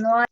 No hay.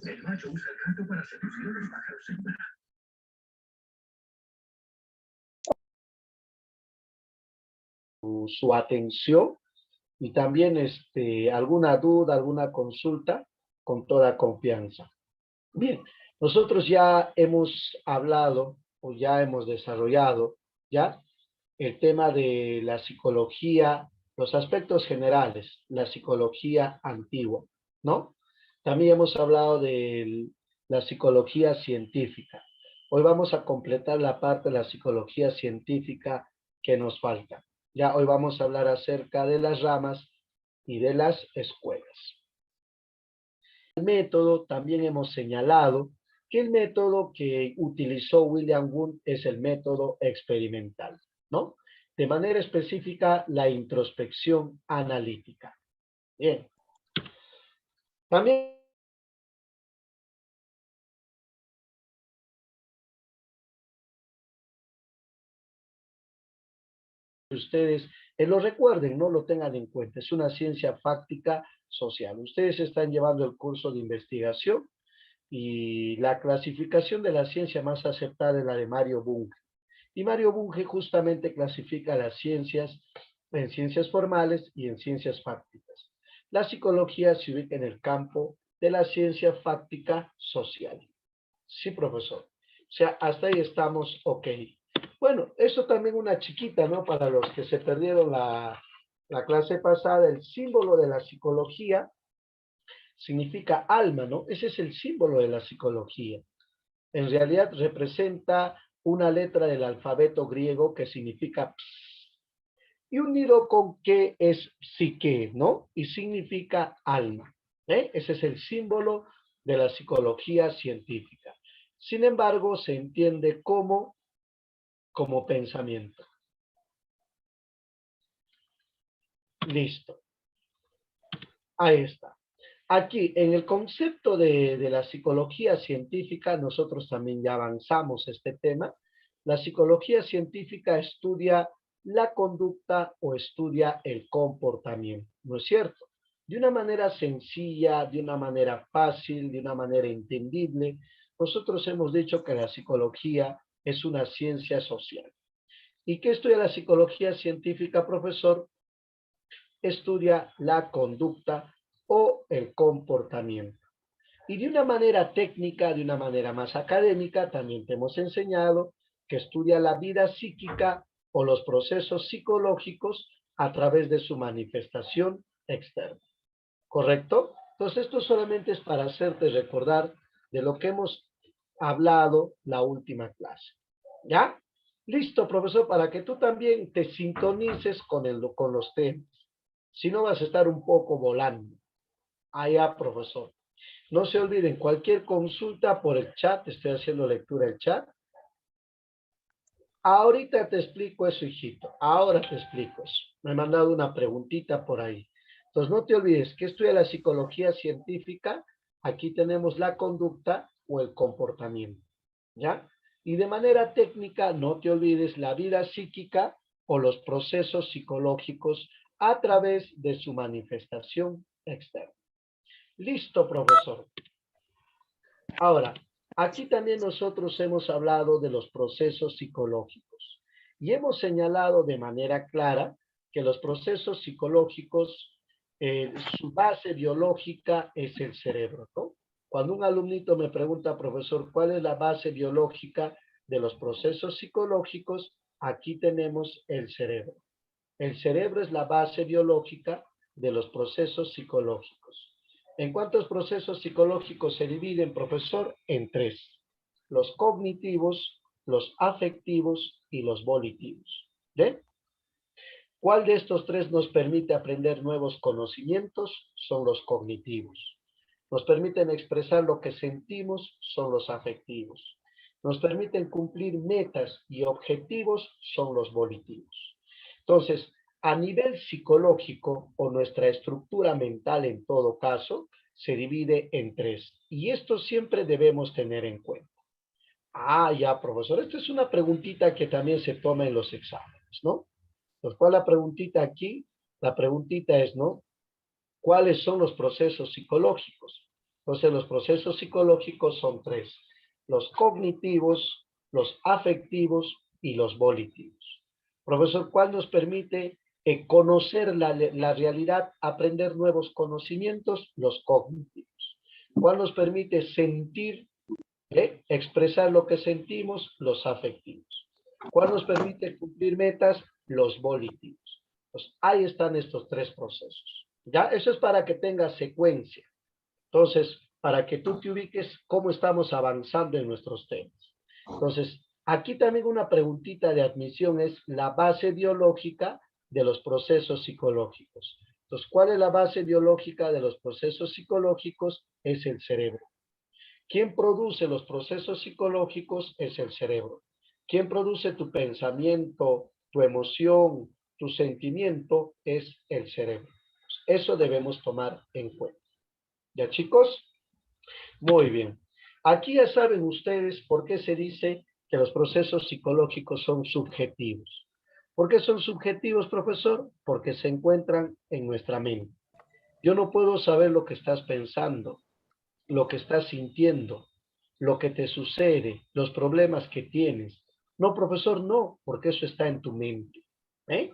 El macho usa el canto para seducir a los pájaros en manada. Su atención y también alguna duda, alguna consulta, con toda confianza. Bien, nosotros ya hemos hablado o ya hemos desarrollado ya el tema de la psicología, los aspectos generales, la psicología antigua, ¿no? También hemos hablado de la psicología científica. Hoy vamos a completar la parte de la psicología científica que nos falta. Ya hoy vamos a hablar acerca de las ramas y de las escuelas. El método, también hemos señalado que el método que utilizó William Wundt es el método experimental, ¿no? De manera específica, la introspección analítica. Bien. También ustedes lo recuerden, no lo tengan en cuenta. Es una ciencia fáctica social. Ustedes están llevando el curso de investigación y la clasificación de la ciencia más aceptada es la de Mario Bunge. Y Mario Bunge justamente clasifica las ciencias en ciencias formales y en ciencias fácticas. La psicología se ubica en el campo de la ciencia fáctica social. Sí, profesor. O sea, hasta ahí estamos ok. Bueno, eso también una chiquita, ¿no? Para los que se perdieron la clase pasada, el símbolo de la psicología significa alma, ¿no? Ese es el símbolo de la psicología. En realidad representa una letra del alfabeto griego que significa ps, y unido con que es psique, ¿no? Y significa alma. Ese es el símbolo de la psicología científica. Sin embargo, se entiende como pensamiento. Listo. Ahí está. Aquí, en el concepto de la psicología científica, nosotros también ya avanzamos este tema. La psicología científica estudia la conducta o estudia el comportamiento, ¿no es cierto? De una manera sencilla, de una manera fácil, de una manera entendible, nosotros hemos dicho que la psicología es una ciencia social. ¿Y qué estudia la psicología científica, profesor? Estudia la conducta o el comportamiento. Y de una manera técnica, de una manera más académica, también te hemos enseñado que estudia la vida psíquica o los procesos psicológicos a través de su manifestación externa. ¿Correcto? Entonces, esto solamente es para hacerte recordar de lo que hemos hablado la última clase. ¿Ya? Listo, profesor, para que tú también te sintonices con los temas. Si no, vas a estar un poco volando. Allá, profesor. No se olviden, cualquier consulta por el chat, estoy haciendo lectura del chat. Ahorita te explico eso, hijito. Ahora te explico eso. Me han mandado una preguntita por ahí. Entonces, no te olvides que estudia la psicología científica. Aquí tenemos la conducta o el comportamiento. ¿Ya? Y de manera técnica, no te olvides la vida psíquica o los procesos psicológicos a través de su manifestación externa. Listo, profesor. Ahora, aquí también nosotros hemos hablado de los procesos psicológicos y hemos señalado de manera clara que los procesos psicológicos, su base biológica es el cerebro, ¿no? Cuando un alumnito me pregunta, profesor, ¿cuál es la base biológica de los procesos psicológicos? Aquí tenemos el cerebro. El cerebro es la base biológica de los procesos psicológicos. ¿En cuántos procesos psicológicos se dividen, profesor? En tres. Los cognitivos, los afectivos y los volitivos. ¿Ve? ¿Cuál de estos tres nos permite aprender nuevos conocimientos? Son los cognitivos. Nos permiten expresar lo que sentimos, son los afectivos. Nos permiten cumplir metas y objetivos, son los volitivos. Entonces, a nivel psicológico o nuestra estructura mental en todo caso, se divide en tres. Y esto siempre debemos tener en cuenta. Ah, ya, profesor. Esta es una preguntita que también se toma en los exámenes, ¿no? Entonces, ¿cuál es la preguntita aquí? La preguntita es, ¿no? ¿Cuáles son los procesos psicológicos? Entonces, los procesos psicológicos son tres. Los cognitivos, los afectivos y los volitivos. Profesor, ¿cuál nos permite conocer la realidad, aprender nuevos conocimientos? Los cognitivos. ¿Cuál nos permite sentir, expresar lo que sentimos? Los afectivos. ¿Cuál nos permite cumplir metas? Los volitivos. Pues ahí están estos tres procesos. ¿Ya? Eso es para que tenga secuencia. Entonces, para que tú te ubiques cómo estamos avanzando en nuestros temas. Entonces, aquí también una preguntita de admisión es la base biológica de los procesos psicológicos. Entonces, ¿cuál es la base biológica de los procesos psicológicos? Es el cerebro. ¿Quién produce los procesos psicológicos? Es el cerebro. ¿Quién produce tu pensamiento, tu emoción, tu sentimiento? Es el cerebro. Eso debemos tomar en cuenta. ¿Ya, chicos? Muy bien. Aquí ya saben ustedes por qué se dice que los procesos psicológicos son subjetivos. ¿Por qué son subjetivos, profesor? Porque se encuentran en nuestra mente. Yo no puedo saber lo que estás pensando, lo que estás sintiendo, lo que te sucede, los problemas que tienes. No, profesor, no, porque eso está en tu mente. ¿Eh?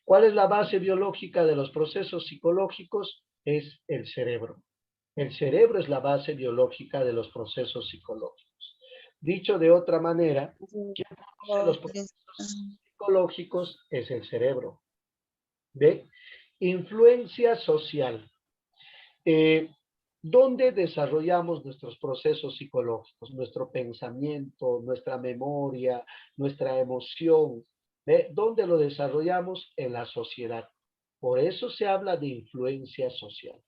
¿Cuál es la base biológica de los procesos psicológicos? Es el cerebro. El cerebro es la base biológica de los procesos psicológicos. Dicho de otra manera, quien produce los procesos psicológicos es el cerebro. ¿Ve? Influencia social. Eh, ¿Dónde desarrollamos nuestros procesos psicológicos? Nuestro pensamiento, nuestra memoria, nuestra emoción. ¿Ve? ¿Dónde lo desarrollamos? En la sociedad. Por eso se habla de influencia social.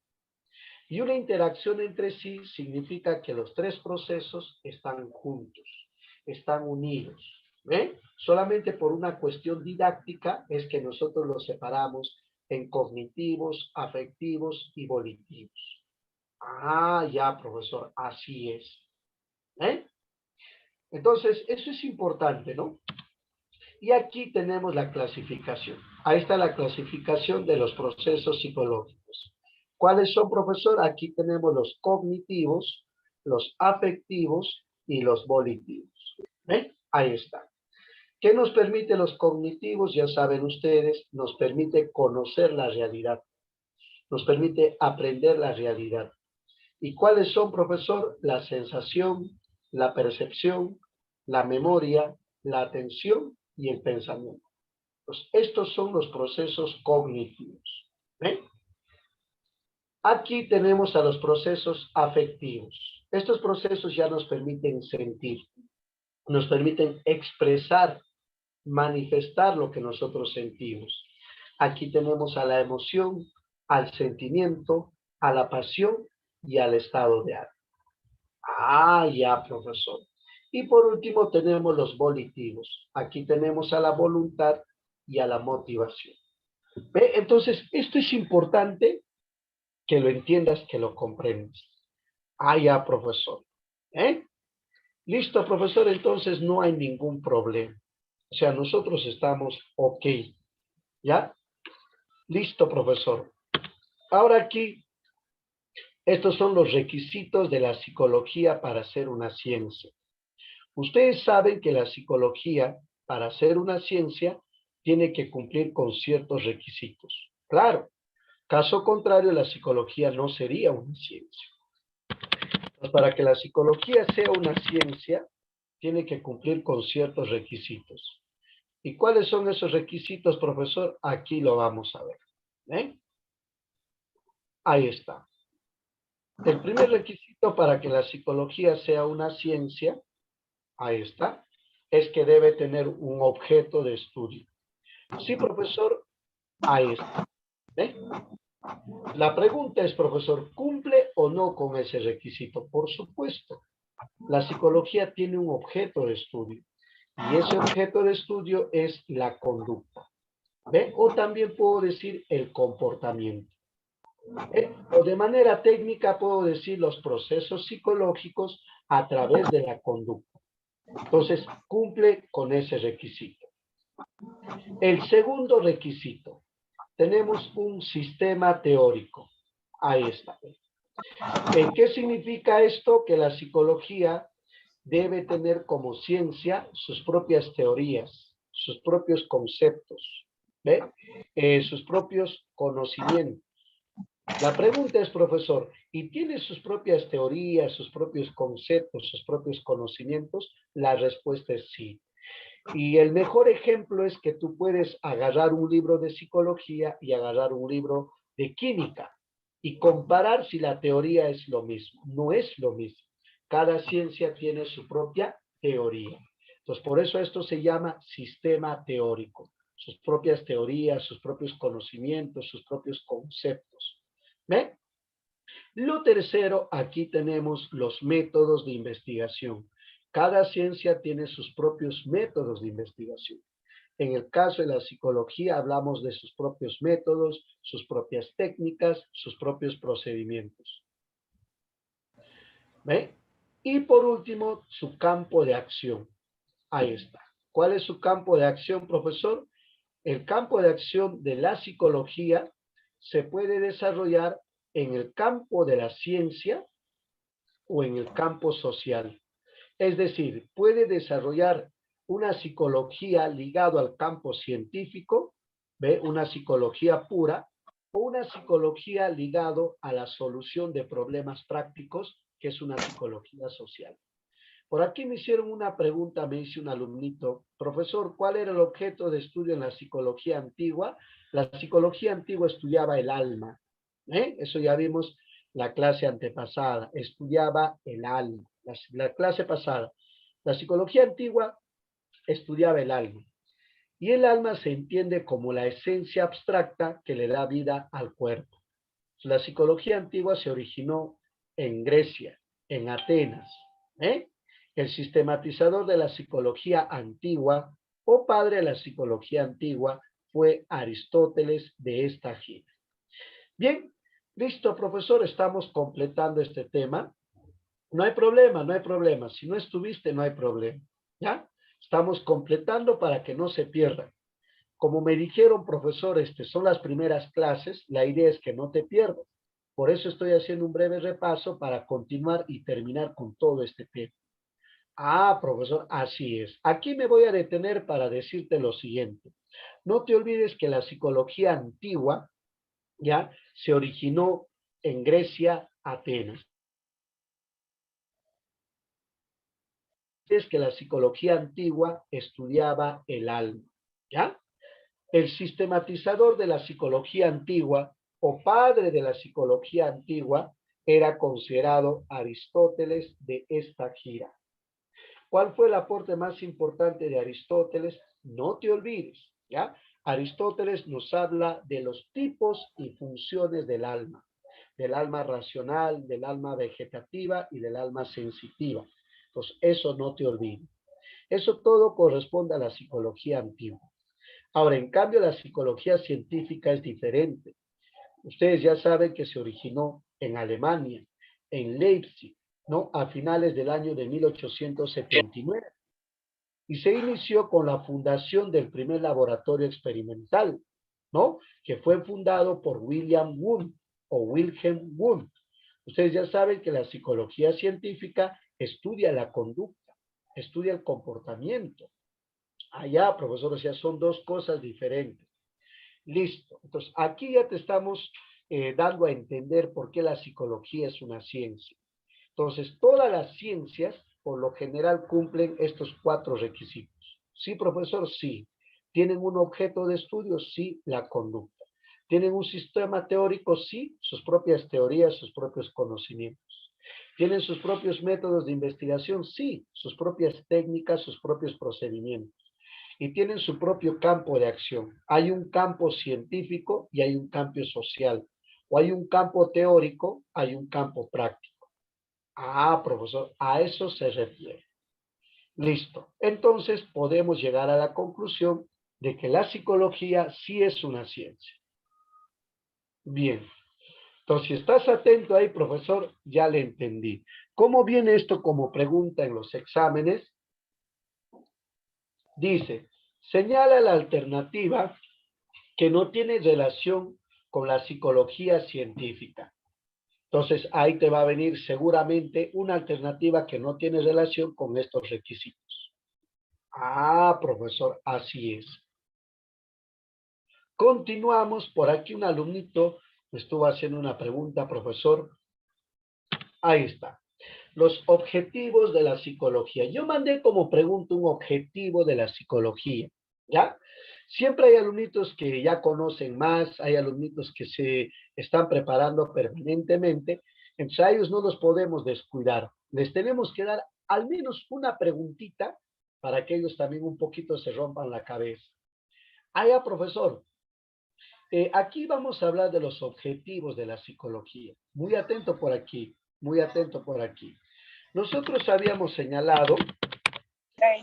Y una interacción entre sí significa que los tres procesos están juntos, están unidos. ¿Ve? Solamente por una cuestión didáctica es que nosotros los separamos en cognitivos, afectivos y volitivos. Ah, ya, profesor, así es. ¿Eh? Entonces, eso es importante, ¿no? Y aquí tenemos la clasificación. Ahí está la clasificación de los procesos psicológicos. ¿Cuáles son, profesor? Aquí tenemos los cognitivos, los afectivos y los volitivos. ¿Ven? Ahí está. ¿Qué nos permite los cognitivos? Ya saben ustedes, nos permite conocer la realidad, nos permite aprender la realidad. ¿Y cuáles son, profesor? La sensación, la percepción, la memoria, la atención y el pensamiento. Pues estos son los procesos cognitivos. ¿Ven? Aquí tenemos a los procesos afectivos. Estos procesos ya nos permiten sentir, nos permiten expresar, manifestar lo que nosotros sentimos. Aquí tenemos a la emoción, al sentimiento, a la pasión y al estado de ánimo. Ah, ya, profesor. Y por último tenemos los volitivos. Aquí tenemos a la voluntad y a la motivación. ¿Ve? Entonces, esto es importante que lo entiendas, que lo comprendas. Ah, ya, profesor. ¿Eh? Listo, profesor, entonces no hay ningún problema. O sea, nosotros estamos ok, ¿ya? Listo, profesor. Ahora aquí, estos son los requisitos de la psicología para ser una ciencia. Ustedes saben que la psicología, para ser una ciencia, tiene que cumplir con ciertos requisitos. Claro, caso contrario, la psicología no sería una ciencia. Pues para que la psicología sea una ciencia, tiene que cumplir con ciertos requisitos. ¿Y cuáles son esos requisitos, profesor? Aquí lo vamos a ver. ¿Eh? Ahí está. El primer requisito para que la psicología sea una ciencia, ahí está, es que debe tener un objeto de estudio. Sí, profesor, ahí está. ¿Eh? La pregunta es, profesor, ¿cumple o no con ese requisito? Por supuesto. La psicología tiene un objeto de estudio y ese objeto de estudio es la conducta. ¿Ve? O también puedo decir el comportamiento. O de manera técnica puedo decir los procesos psicológicos a través de la conducta. Entonces, cumple con ese requisito. El segundo requisito, tenemos un sistema teórico. Ahí está. ¿Qué significa esto? Que la psicología debe tener como ciencia sus propias teorías, sus propios conceptos, ¿ve? Sus propios conocimientos. La pregunta es, profesor, ¿y tiene sus propias teorías, sus propios conceptos, sus propios conocimientos? La respuesta es sí. Y el mejor ejemplo es que tú puedes agarrar un libro de psicología y agarrar un libro de química y comparar si la teoría es lo mismo. No es lo mismo. Cada ciencia tiene su propia teoría. Entonces, por eso esto se llama sistema teórico. Sus propias teorías, sus propios conocimientos, sus propios conceptos. ¿Ve? Lo tercero, aquí tenemos los métodos de investigación. Cada ciencia tiene sus propios métodos de investigación. En el caso de la psicología, hablamos de sus propios métodos, sus propias técnicas, sus propios procedimientos. ¿Ve? Y por último, su campo de acción. Ahí está. ¿Cuál es su campo de acción, profesor? El campo de acción de la psicología se puede desarrollar en el campo de la ciencia o en el campo social. Es decir, puede desarrollar una psicología ligado al campo científico, ¿ve? Una psicología pura, o una psicología ligado a la solución de problemas prácticos, que es una psicología social. Por aquí me hicieron una pregunta, me hizo un alumnito, profesor, ¿cuál era el objeto de estudio en la psicología antigua? La psicología antigua estudiaba el alma, Eso ya vimos la clase antepasada, estudiaba el alma, la clase pasada. La psicología antigua estudiaba el alma. Y el alma se entiende como la esencia abstracta que le da vida al cuerpo. La psicología antigua se originó en Grecia, en Atenas. ¿eh? El sistematizador de la psicología antigua o padre de la psicología antigua fue Aristóteles de esta gira. Bien, listo, profesor, estamos completando este tema. No hay problema, no hay problema. Si no estuviste, no hay problema. ¿Ya? Estamos completando para que no se pierdan. Como me dijeron, profesor, son las primeras clases, la idea es que no te pierdas. Por eso estoy haciendo un breve repaso para continuar y terminar con todo este tema. Ah, profesor, así es. Aquí me voy a detener para decirte lo siguiente. No te olvides que la psicología antigua ya se originó en Grecia, Atenas. Es que la psicología antigua estudiaba el alma, ¿ya? El sistematizador de la psicología antigua o padre de la psicología antigua era considerado Aristóteles de esta gira. ¿Cuál fue el aporte más importante de Aristóteles? No te olvides, ¿ya? Aristóteles nos habla de los tipos y funciones del alma racional, del alma vegetativa y del alma sensitiva. Entonces, eso no te olvides. Eso todo corresponde a la psicología antigua. Ahora, en cambio, la psicología científica es diferente. Ustedes ya saben que se originó en Alemania, en Leipzig, ¿no? A finales del año de 1879. Y se inició con la fundación del primer laboratorio experimental, ¿no? Que fue fundado por William Wundt o Wilhelm Wundt. Ustedes ya saben que la psicología científica estudia la conducta, estudia el comportamiento. Allá, profesor, o sea, son dos cosas diferentes. Listo. Entonces, aquí ya te estamos dando a entender por qué la psicología es una ciencia. Entonces, todas las ciencias, por lo general, cumplen estos cuatro requisitos. Sí, profesor, sí. ¿Tienen un objeto de estudio? Sí, la conducta. ¿Tienen un sistema teórico? Sí, sus propias teorías, sus propios conocimientos. ¿Tienen sus propios métodos de investigación? Sí, sus propias técnicas, sus propios procedimientos. Y tienen su propio campo de acción. Hay un campo científico y hay un campo social. O hay un campo teórico, hay un campo práctico. Ah, profesor, a eso se refiere. Listo. Entonces podemos llegar a la conclusión de que la psicología sí es una ciencia. Bien. Entonces, si estás atento ahí, profesor, ya le entendí. ¿Cómo viene esto como pregunta en los exámenes? Dice, señala la alternativa que no tiene relación con la psicología científica. Entonces, ahí te va a venir seguramente una alternativa que no tiene relación con estos requisitos. Ah, profesor, así es. Continuamos. Por aquí un alumnito me estuvo haciendo una pregunta, profesor. Ahí está. Los objetivos de la psicología. Yo mandé como pregunta un objetivo de la psicología, ¿ya? Siempre hay alumnitos que ya conocen más, hay alumnitos que se están preparando permanentemente, entonces a ellos no los podemos descuidar. Les tenemos que dar al menos una preguntita para que ellos también un poquito se rompan la cabeza. Ah, ya, profesor. Aquí vamos a hablar de los objetivos de la psicología. Muy atento por aquí, muy atento por aquí. Nosotros habíamos señalado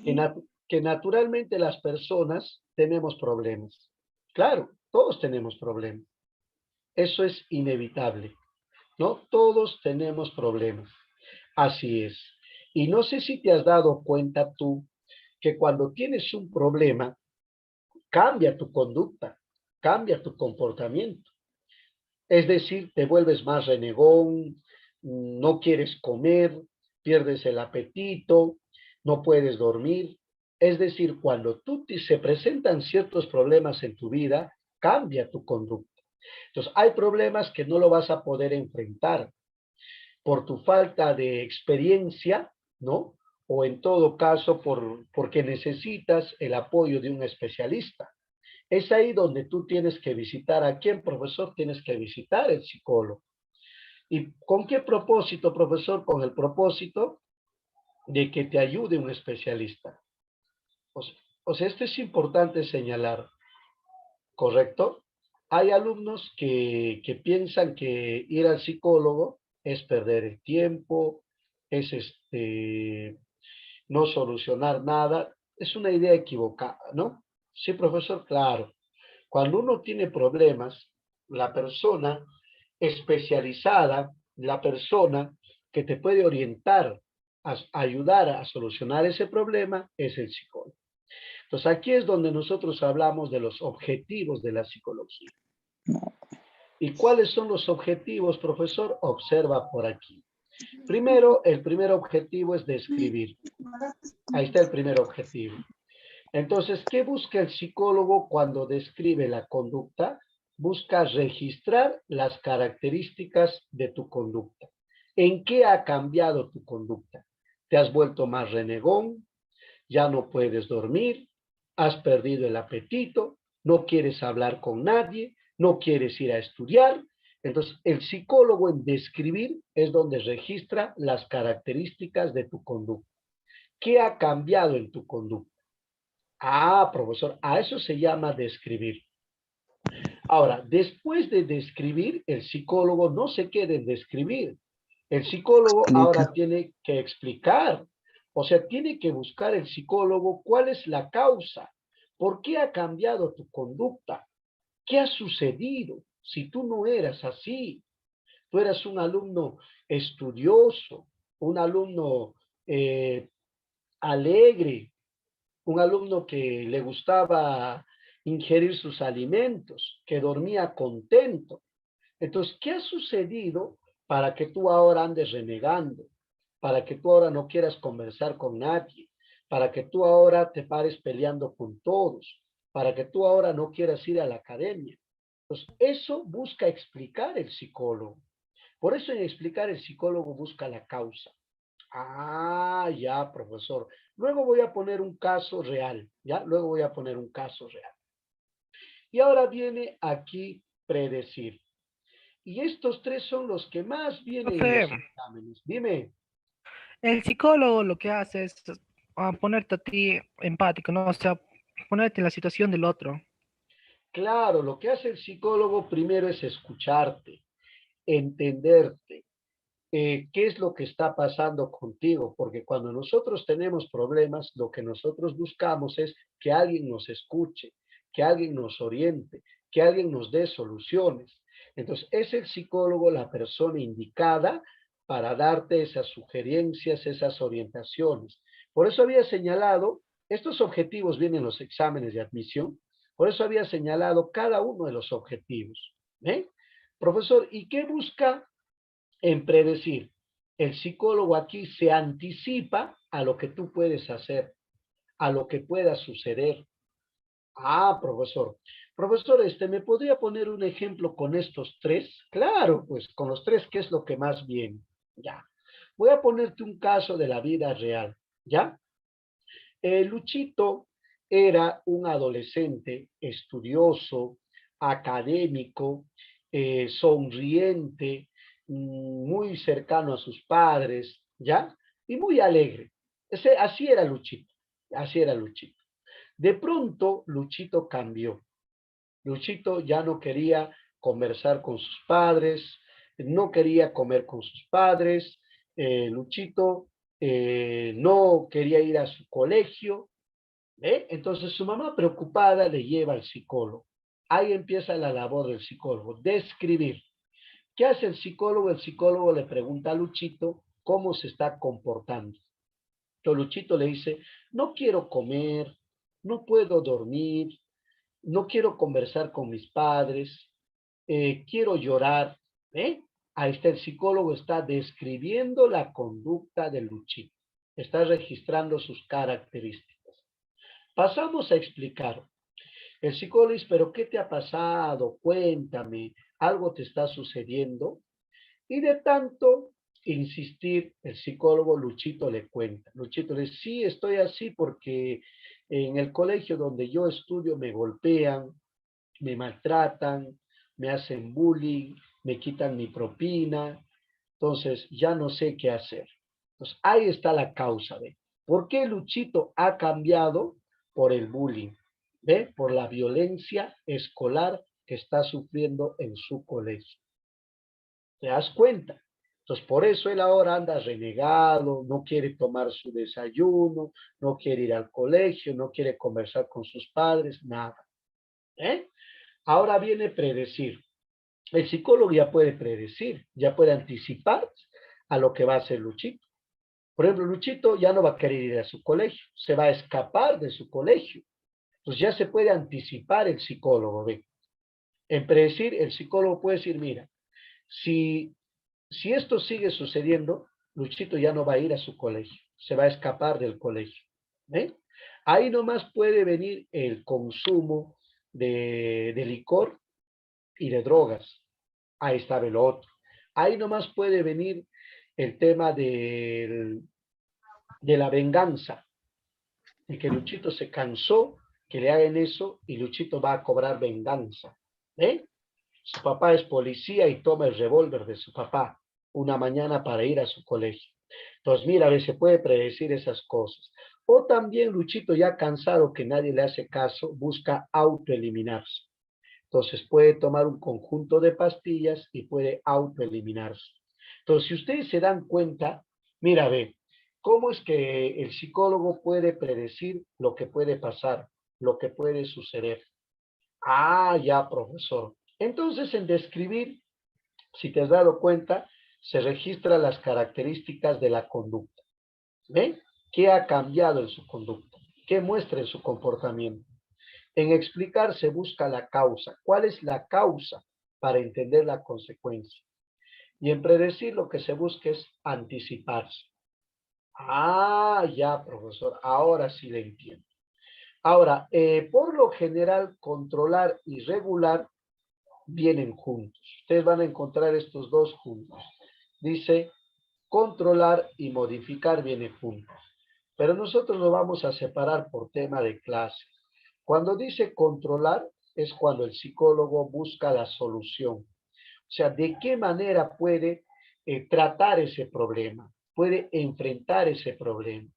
que, que naturalmente las personas tenemos problemas. Claro, todos tenemos problemas. Eso es inevitable, ¿no? Todos tenemos problemas. Así es. Y no sé si te has dado cuenta tú que cuando tienes un problema, cambia tu conducta, cambia tu comportamiento. Es decir, te vuelves más renegón, no quieres comer, pierdes el apetito, no puedes dormir. Es decir, cuando se presentan ciertos problemas en tu vida, cambia tu conducta. Entonces, hay problemas que no lo vas a poder enfrentar por tu falta de experiencia, ¿no? O en todo caso, porque necesitas el apoyo de un especialista. Es ahí donde tú tienes que visitar. ¿A quién, profesor? Tienes que visitar el psicólogo. ¿Y con qué propósito, profesor? Con el propósito de que te ayude un especialista. O sea, esto es importante señalar, ¿correcto? Hay alumnos que piensan que ir al psicólogo es perder el tiempo, es no solucionar nada. Es una idea equivocada, ¿no? Sí, profesor, claro. Cuando uno tiene problemas, la persona especializada, la persona que te puede orientar, ayudar a solucionar ese problema, es el psicólogo. Entonces, aquí es donde nosotros hablamos de los objetivos de la psicología. ¿Y cuáles son los objetivos, profesor? Observa por aquí. Primero, el primer objetivo es describir. Ahí está el primer objetivo. Entonces, ¿qué busca el psicólogo cuando describe la conducta? Busca registrar las características de tu conducta. ¿En qué ha cambiado tu conducta? ¿Te has vuelto más renegón? ¿Ya no puedes dormir? ¿Has perdido el apetito? ¿No quieres hablar con nadie? ¿No quieres ir a estudiar? Entonces, el psicólogo en describir es donde registra las características de tu conducta. ¿Qué ha cambiado en tu conducta? Ah, profesor, a eso se llama describir. Ahora, después de describir, el psicólogo no se queda en describir. El psicólogo ahora tiene que explicar, o sea, tiene que buscar el psicólogo cuál es la causa, por qué ha cambiado tu conducta, qué ha sucedido si tú no eras así, tú eras un alumno estudioso, un alumno eh, alegre, un alumno que le gustaba ingerir sus alimentos, que dormía contento. Entonces, ¿qué ha sucedido para que tú ahora andes renegando? Para que tú ahora no quieras conversar con nadie, para que tú ahora te pares peleando con todos, para que tú ahora no quieras ir a la academia. Entonces, eso busca explicar el psicólogo. Por eso en explicar el psicólogo busca la causa. Ah, ya, profesor. Luego voy a poner un caso real, ¿ya? Luego voy a poner un caso real. Y ahora viene aquí predecir. Y estos tres son los que más vienen en Profe, los exámenes. Dime, el psicólogo lo que hace es ponerte a ti empático, ¿no? O sea, ponerte en la situación del otro. claro, lo que hace el psicólogo primero es escucharte, entenderte, qué es lo que está pasando contigo, porque cuando nosotros tenemos problemas, lo que nosotros buscamos es que alguien nos escuche, que alguien nos oriente, que alguien nos dé soluciones. Entonces, es el psicólogo la persona indicada para darte esas sugerencias, esas orientaciones. Por eso había señalado, estos objetivos vienen en los exámenes de admisión, por eso había señalado cada uno de los objetivos. ¿Eh? Profesor, ¿y qué busca en predecir? El psicólogo aquí se anticipa a lo que tú puedes hacer, a lo que pueda suceder. Ah, profesor. Profesor, ¿me podría poner un ejemplo con estos tres? Claro, pues con los tres, ¿qué es lo que más viene? Ya. Voy a ponerte un caso de la vida real, ¿ya? Luchito era un adolescente estudioso, académico, sonriente, muy cercano a sus padres, ¿ya? Y muy alegre. Así era Luchito, así era Luchito. De pronto, Luchito cambió. Luchito ya no quería conversar con sus padres, no quería comer con sus padres, Luchito no quería ir a su colegio, ¿eh? Entonces su mamá preocupada le lleva al psicólogo. Ahí empieza la labor del psicólogo, describir. ¿Qué hace el psicólogo? El psicólogo le pregunta a Luchito cómo se está comportando. Entonces Luchito le dice, no quiero comer, no puedo dormir, no quiero conversar con mis padres, quiero llorar. ¿Eh? Ahí está el psicólogo, está describiendo la conducta de Luchito, está registrando sus características. Pasamos a explicar. El psicólogo dice, pero ¿qué te ha pasado? Cuéntame, ¿algo te está sucediendo? Y de tanto insistir, el psicólogo Luchito le cuenta. Luchito le dice, sí, estoy así porque en el colegio donde yo estudio me golpean, me maltratan, me hacen bullying, me quitan mi propina, entonces ya no sé qué hacer. Entonces ahí está la causa, ¿ve? ¿Por qué Luchito ha cambiado? Por el bullying, ¿ve? Por la violencia escolar que está sufriendo en su colegio. ¿Te das cuenta? Entonces, por eso él ahora anda renegado, no quiere tomar su desayuno, no quiere ir al colegio, no quiere conversar con sus padres, nada. ¿Eh? Ahora viene predecir. El psicólogo ya puede predecir, ya puede anticipar a lo que va a hacer Luchito. Por ejemplo, Luchito ya no va a querer ir a su colegio, se va a escapar de su colegio. Entonces ya se puede anticipar el psicólogo, ¿ve? En predecir, el psicólogo puede decir, mira, si, si esto sigue sucediendo, Luchito ya no va a ir a su colegio, se va a escapar del colegio. ¿Eh? Ahí nomás puede venir el consumo de licor y de drogas. Ahí está el otro. Ahí nomás puede venir el tema de la venganza, de que Luchito se cansó que le hagan eso y Luchito va a cobrar venganza. ¿Eh? Su papá es policía y toma el revólver de su papá una mañana para ir a su colegio. Entonces, mira, a veces se puede predecir esas cosas. O también Luchito, ya cansado que nadie le hace caso, busca autoeliminarse. Entonces puede tomar un conjunto de pastillas y puede autoeliminarse. Entonces, si ustedes se dan cuenta, mira, ve, ¿cómo es que el psicólogo puede predecir lo que puede pasar, lo que puede suceder? Ah, ya, profesor. Entonces, en describir, si te has dado cuenta, se registran las características de la conducta. ¿Ven? ¿Qué ha cambiado en su conducta? ¿Qué muestra en su comportamiento? En explicar se busca la causa. ¿Cuál es la causa para entender la consecuencia? Y en predecir lo que se busca es anticiparse. Ah, ya, profesor, ahora sí le entiendo. Ahora, por lo general, controlar y regular vienen juntos. Ustedes van a encontrar estos dos juntos. Dice, controlar y modificar vienen juntos. Pero nosotros lo vamos a separar por tema de clase. Cuando dice controlar, es cuando el psicólogo busca la solución. O sea, ¿de qué manera puede tratar ese problema? Puede enfrentar ese problema.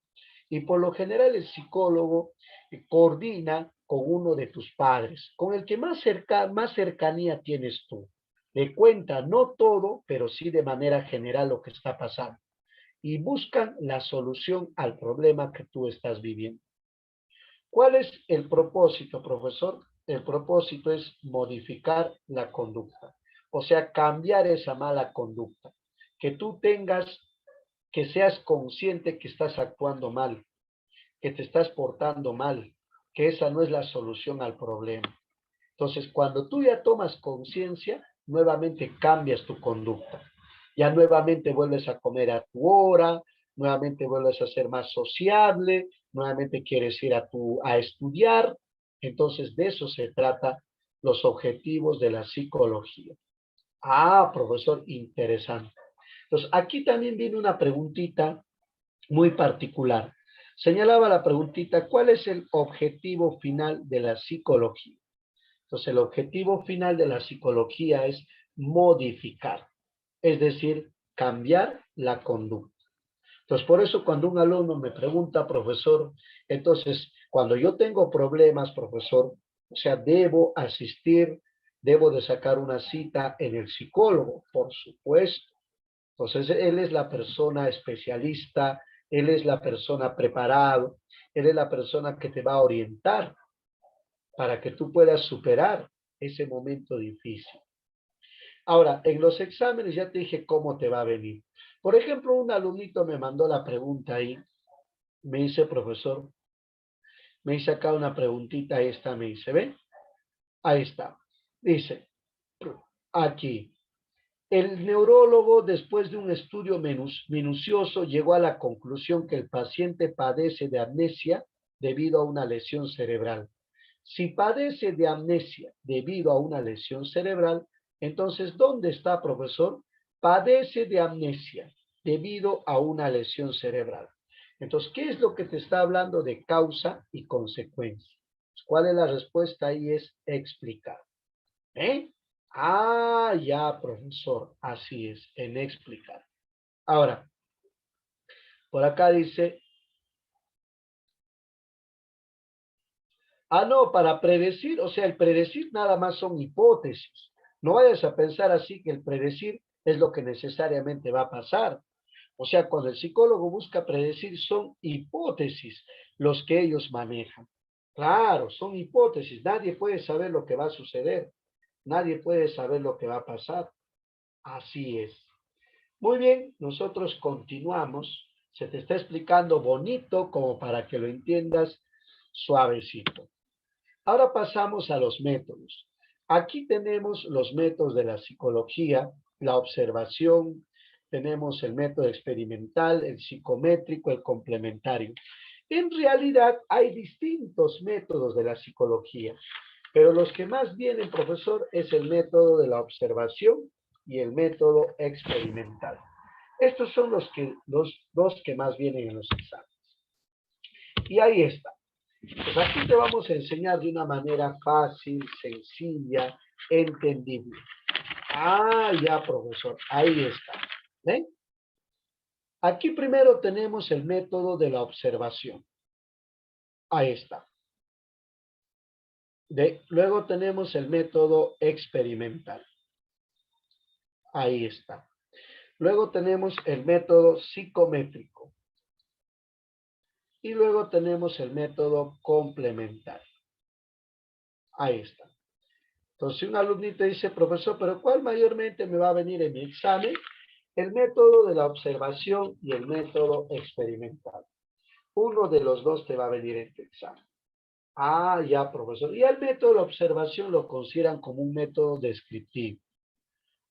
Y por lo general el psicólogo coordina con uno de tus padres, con el que más cercanía tienes tú. Le cuenta no todo, pero sí de manera general lo que está pasando. Y buscan la solución al problema que tú estás viviendo. ¿Cuál es el propósito, profesor? El propósito es modificar la conducta, o sea, cambiar esa mala conducta, que tú tengas, que seas consciente que estás actuando mal, que te estás portando mal, que esa no es la solución al problema. Entonces, cuando tú ya tomas conciencia, nuevamente cambias tu conducta. Ya nuevamente vuelves a comer a tu hora, nuevamente vuelves a ser más sociable, nuevamente quieres ir a estudiar. Entonces, de eso se trata los objetivos de la psicología. Ah, profesor, interesante. Entonces, aquí también viene una preguntita muy particular. Señalaba la preguntita, ¿cuál es el objetivo final de la psicología? Entonces, el objetivo final de la psicología es modificar, es decir, cambiar la conducta. Entonces, por eso cuando un alumno me pregunta, profesor, entonces, cuando yo tengo problemas, profesor, o sea, debo asistir, debo de sacar una cita en el psicólogo, por supuesto. Entonces, él es la persona especialista, él es la persona preparado, él es la persona que te va a orientar para que tú puedas superar ese momento difícil. Ahora, en los exámenes ya te dije cómo te va a venir. Por ejemplo, un alumnito me mandó la pregunta ahí, me dice, profesor, me dice acá una preguntita, esta me dice, ¿ven? Ahí está. Dice, aquí, el neurólogo, después de un estudio minucioso, llegó a la conclusión que el paciente padece de amnesia debido a una lesión cerebral. Si padece de amnesia debido a una lesión cerebral, entonces, ¿dónde está, profesor? Padece de amnesia debido a una lesión cerebral. Entonces, ¿qué es lo que te está hablando de causa y consecuencia? ¿Cuál es la respuesta ahí? Es explicar. ¿Eh? Ah, ya, profesor. Así es, en explicar. Ahora, por acá dice, no, para predecir, o sea, el predecir nada más son hipótesis. No vayas a pensar así que el predecir es lo que necesariamente va a pasar. O sea, cuando el psicólogo busca predecir, son hipótesis los que ellos manejan. Claro, son hipótesis. Nadie puede saber lo que va a suceder. Nadie puede saber lo que va a pasar. Así es. Muy bien, nosotros continuamos. Se te está explicando bonito como para que lo entiendas suavecito. Ahora pasamos a los métodos. Aquí tenemos los métodos de la psicología, la observación, tenemos el método experimental, el psicométrico, el complementario. En realidad hay distintos métodos de la psicología, pero los que más vienen, profesor, es el método de la observación y el método experimental. Estos son los dos que más vienen en los exámenes. Y ahí está. Pues aquí te vamos a enseñar de una manera fácil, sencilla, entendible. Ah, ya, profesor, ahí está. ¿Ven? Aquí primero tenemos el método de la observación. Ahí está. Luego tenemos el método experimental. Ahí está. Luego tenemos el método psicométrico. Y luego tenemos el método complementario. Ahí está. Entonces, si un alumnito dice, profesor, ¿pero cuál mayormente me va a venir en mi examen? El método de la observación y el método experimental. Uno de los dos te va a venir en tu examen. Ah, ya, profesor. Y el método de la observación lo consideran como un método descriptivo.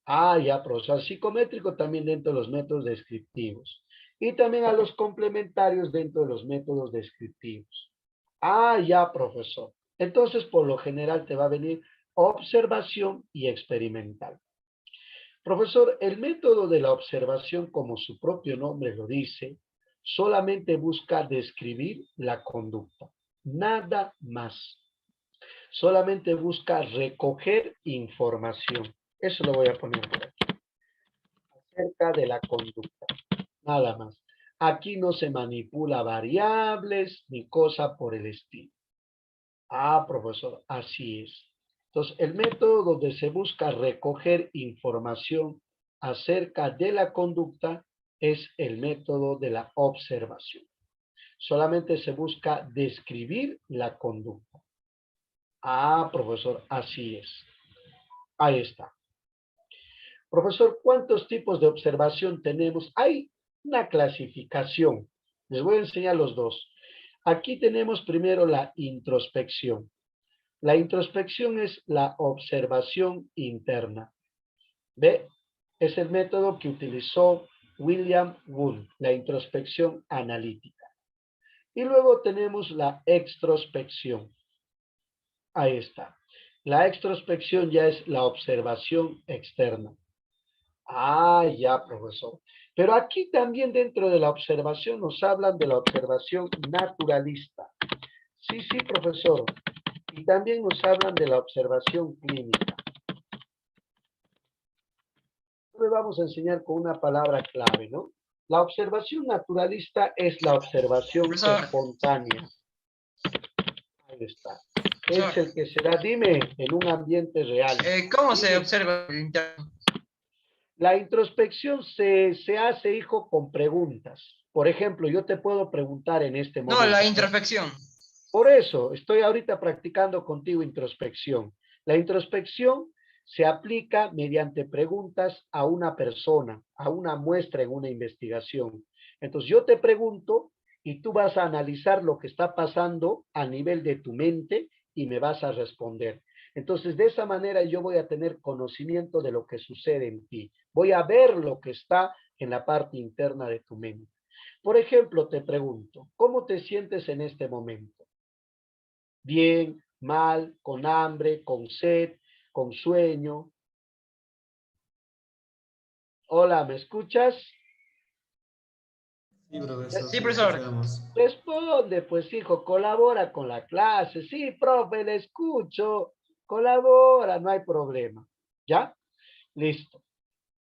Ah, ya, profesor. Psicométrico también dentro de los métodos descriptivos. Y también a los complementarios dentro de los métodos descriptivos. Ah, ya, profesor. Entonces, por lo general te va a venir observación y experimental. Profesor, el método de la observación, como su propio nombre lo dice, solamente busca describir la conducta, nada más. Solamente busca recoger información. Eso lo voy a poner por aquí. Acerca de la conducta, nada más. Aquí no se manipula variables ni cosa por el estilo. Ah, profesor, así es. Entonces, el método donde se busca recoger información acerca de la conducta es el método de la observación. Solamente se busca describir la conducta. Ah, profesor, así es. Ahí está. Profesor, ¿cuántos tipos de observación tenemos? Hay una clasificación. Les voy a enseñar los dos. Aquí tenemos primero la introspección. La introspección es la observación interna. ¿Ve? Es el método que utilizó William Wundt, la introspección analítica. Y luego tenemos la extrospección. Ahí está. La extrospección ya es la observación externa. Ah, ya, profesor. Pero aquí también dentro de la observación nos hablan de la observación naturalista. Sí, sí, profesor. Y también nos hablan de la observación clínica. Hoy vamos a enseñar con una palabra clave, ¿no? La observación naturalista es la observación Profesor, espontánea. Ahí está. Es profesor, el que se da, dime, en un ambiente real. ¿cómo se Dime. observa el interno? La introspección se hace, hijo, con preguntas. Por ejemplo, yo te puedo preguntar en este No, la momento. introspección. Por eso, estoy ahorita practicando contigo introspección. La introspección se aplica mediante preguntas a una persona, a una muestra en una investigación. Entonces, yo te pregunto y tú vas a analizar lo que está pasando a nivel de tu mente y me vas a responder. Entonces, de esa manera yo voy a tener conocimiento de lo que sucede en ti. Voy a ver lo que está en la parte interna de tu mente. Por ejemplo, te pregunto, ¿cómo te sientes en este momento? Bien, mal, con hambre, con sed, con sueño. Hola, ¿me escuchas? Sí, profesor, Sí, sí lo profesor. escuchamos. Responde, pues hijo, colabora con la clase. Sí, profe, le escucho. Colabora, no hay problema. ¿Ya? Listo.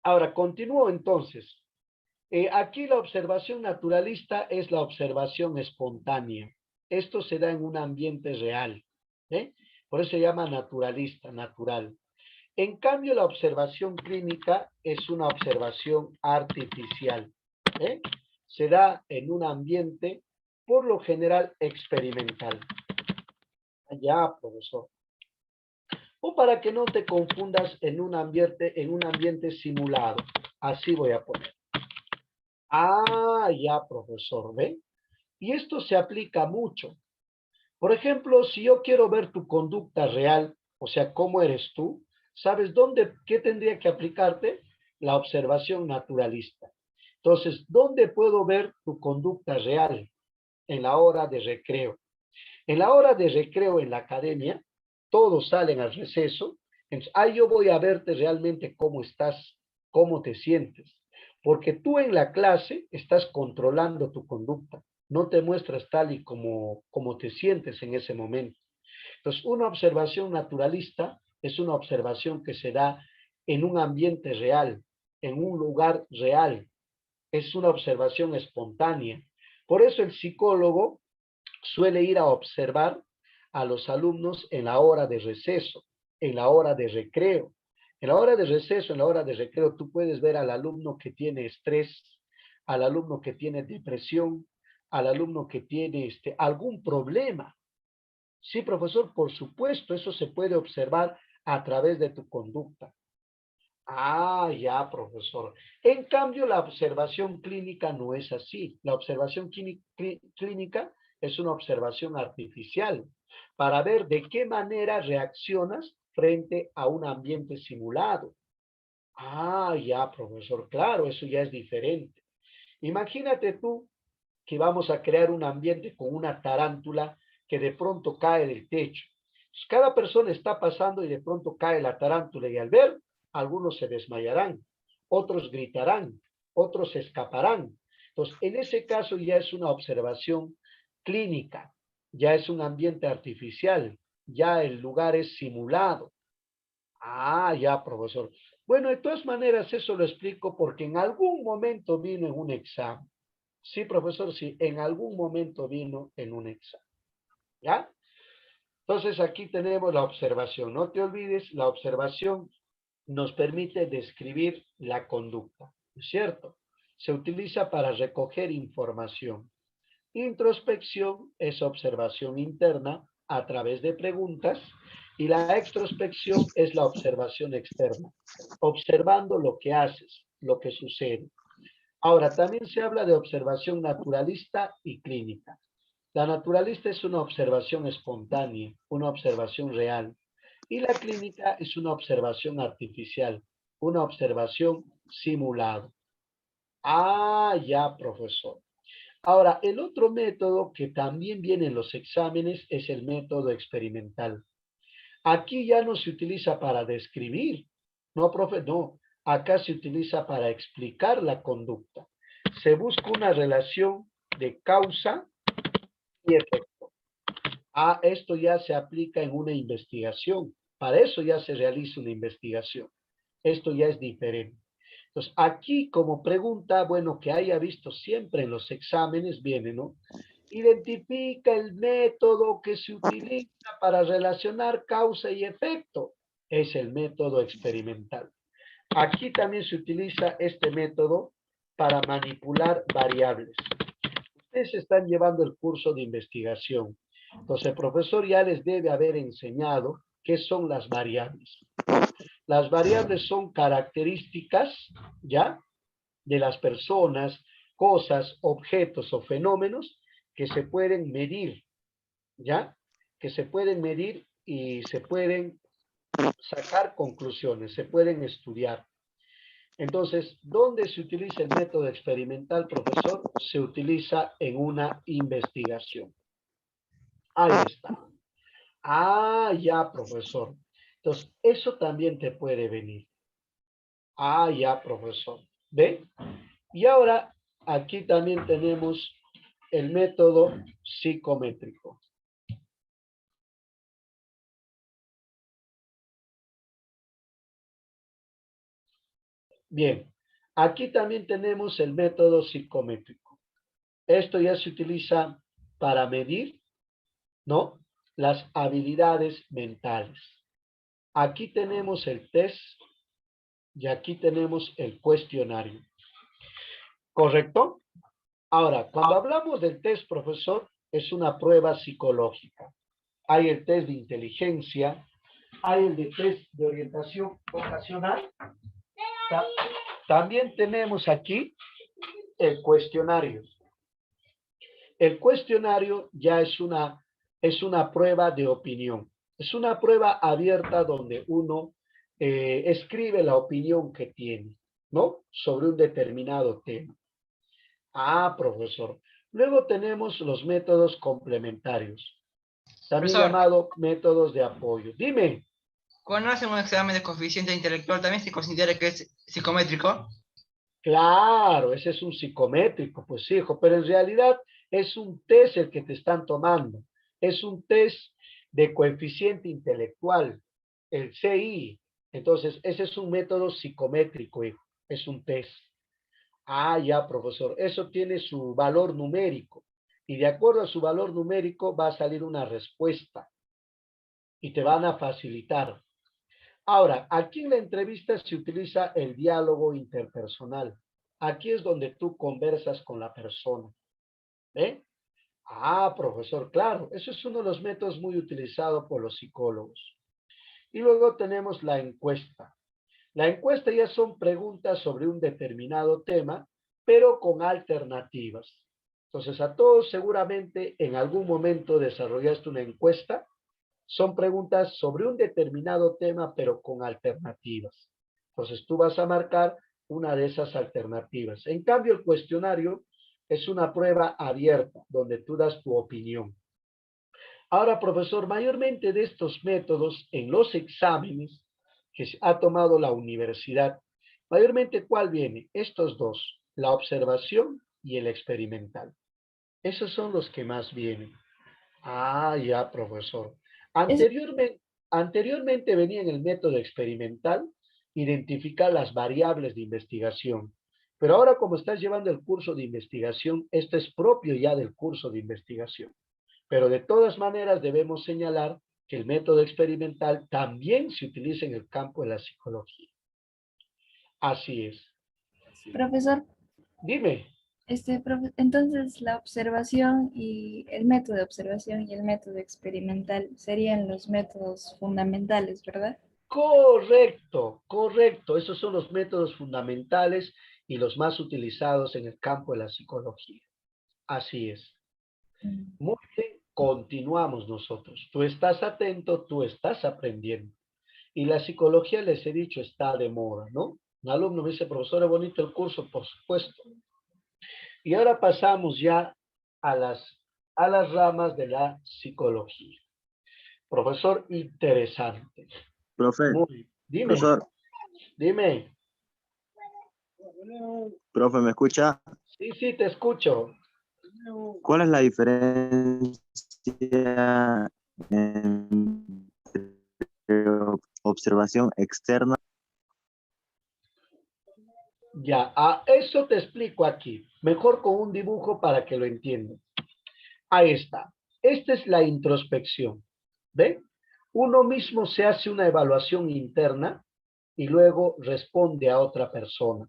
Ahora, continúo entonces. Aquí la observación naturalista es la observación espontánea. Esto se da en un ambiente real. ¿Eh? Por eso se llama naturalista, natural. En cambio, la observación clínica es una observación artificial. ¿Eh? Se da en un ambiente, por lo general, experimental. Ya, profesor. O para que no te confundas en un ambiente simulado. Así voy a poner. Ah, ya, profesor, ¿ve? Y esto se aplica mucho. Por ejemplo, si yo quiero ver tu conducta real, o sea, cómo eres tú, ¿sabes dónde, qué tendría que aplicarte? La observación naturalista. Entonces, ¿dónde puedo ver tu conducta real? En la hora de recreo. En la hora de recreo en la academia, todos salen al receso. Entonces, ahí yo voy a verte realmente cómo estás, cómo te sientes. Porque tú en la clase estás controlando tu conducta. No te muestras tal y como te sientes en ese momento. Entonces, una observación naturalista es una observación que se da en un ambiente real, en un lugar real. Es una observación espontánea. Por eso el psicólogo suele ir a observar a los alumnos en la hora de receso, en la hora de recreo. En la hora de receso, en la hora de recreo, tú puedes ver al alumno que tiene estrés, al alumno que tiene depresión, al alumno que tiene algún problema. Sí, profesor, por supuesto, eso se puede observar a través de tu conducta. Ah, ya, profesor. En cambio, la observación clínica no es así. La observación clínica es una observación artificial para ver de qué manera reaccionas frente a un ambiente simulado. Ah, ya, profesor. Claro, eso ya es diferente. Imagínate tú que vamos a crear un ambiente con una tarántula que de pronto cae del techo. Pues, cada persona está pasando y de pronto cae la tarántula y al ver, algunos se desmayarán, otros gritarán, otros se escaparán. Entonces, en ese caso ya es una observación clínica, ya es un ambiente artificial, ya el lugar es simulado. Ah, ya, profesor. Bueno, de todas maneras, eso lo explico porque en algún momento vino en un examen. Sí, profesor, sí, en algún momento vino en un examen. ¿Ya? Entonces aquí tenemos la observación. No te olvides, la observación nos permite describir la conducta, ¿no es cierto? Se utiliza para recoger información. Introspección es observación interna a través de preguntas y la extrospección es la observación externa, observando lo que haces, lo que sucede. Ahora, también se habla de observación naturalista y clínica. La naturalista es una observación espontánea, una observación real, y la clínica es una observación artificial, una observación simulada. Ah, ya, profesor. Ahora, el otro método que también viene en los exámenes es el método experimental. Aquí ya no se utiliza para describir, no, profe, no. Acá se utiliza para explicar la conducta. Se busca una relación de causa y efecto. Ah, esto ya se aplica en una investigación. Para eso ya se realiza una investigación. Esto ya es diferente. Entonces, aquí como pregunta, bueno, que haya visto siempre en los exámenes, viene, ¿no? Identifica el método que se utiliza para relacionar causa y efecto. Es el método experimental. Aquí también se utiliza este método para manipular variables. Ustedes están llevando el curso de investigación. Entonces, el profesor ya les debe haber enseñado qué son las variables. Las variables son características, ¿ya? De las personas, cosas, objetos o fenómenos que se pueden medir, ¿ya? Que se pueden medir y se pueden sacar conclusiones, se pueden estudiar. Entonces, ¿dónde se utiliza el método experimental, profesor? Se utiliza en una investigación. Ahí está. Ah, ya, profesor. Entonces, eso también te puede venir. Ah, ya, profesor. ¿Ve? Y ahora, aquí también tenemos el método psicométrico. Bien, aquí también tenemos el método psicométrico. Esto ya se utiliza para medir, ¿no? Las habilidades mentales. Aquí tenemos el test y aquí tenemos el cuestionario. ¿Correcto? Ahora, cuando hablamos del test, profesor, es una prueba psicológica. Hay el test de inteligencia, hay el de test de orientación vocacional. Ta- También tenemos aquí el cuestionario. El cuestionario ya es una prueba de opinión. Es una prueba abierta donde uno escribe la opinión que tiene, ¿no? Sobre un determinado tema. Ah, profesor. Luego tenemos los métodos complementarios, también Profesor, llamado métodos de apoyo. Dime. cuando hacen un examen de coeficiente intelectual, ¿también se considera que es psicométrico? Claro, ese es un psicométrico, pues hijo, pero en realidad es un test el que te están tomando. Es un test de coeficiente intelectual, el CI. Entonces, ese es un método psicométrico, hijo. Es un test. Ah, ya, profesor. Eso tiene su valor numérico. Y de acuerdo a su valor numérico va a salir una respuesta y te van a facilitar. Ahora, aquí en la entrevista se utiliza el diálogo interpersonal. Aquí es donde tú conversas con la persona. ¿Ve? Ah, profesor, claro, eso es uno de los métodos muy utilizados por los psicólogos. Y luego tenemos la encuesta. La encuesta ya son preguntas sobre un determinado tema, pero con alternativas. Entonces, a todos seguramente en algún momento desarrollaste una encuesta. Son preguntas sobre un determinado tema, pero con alternativas. Entonces, tú vas a marcar una de esas alternativas. En cambio, el cuestionario es una prueba abierta, donde tú das tu opinión. Ahora, profesor, mayormente de estos métodos en los exámenes que ha tomado la universidad, mayormente, ¿cuál viene? Estos dos, la observación y el experimental. Esos son los que más vienen. Ah, ya, profesor. Es, Anteriormente venía en el método experimental identificar las variables de investigación. Pero ahora, como estás llevando el curso de investigación, esto es propio ya del curso de investigación. Pero de todas maneras debemos señalar que el método experimental también se utiliza en el campo de la psicología. Así es. profesor, Dime. entonces la observación y el método de observación y el método experimental serían los métodos fundamentales, ¿verdad? Correcto, correcto. Esos son los métodos fundamentales y los más utilizados en el campo de la psicología. Así es. Mm. Muy bien, continuamos nosotros. Tú estás atento, tú estás aprendiendo. Y la psicología, les he dicho, está de moda, ¿no? Un alumno me dice, profesor, es bonito el curso, por supuesto. Y ahora pasamos ya a las ramas de la psicología. Profesor, interesante. Profe, Muy, dime, profesor, dime. profe, ¿me escucha? Sí, sí, te escucho. ¿Cuál es la diferencia entre observación externa? Ya, a eso te explico aquí. Mejor con un dibujo para que lo entiendan. Ahí está. Esta es la introspección. ¿Ven? Uno mismo se hace una evaluación interna y luego responde a otra persona.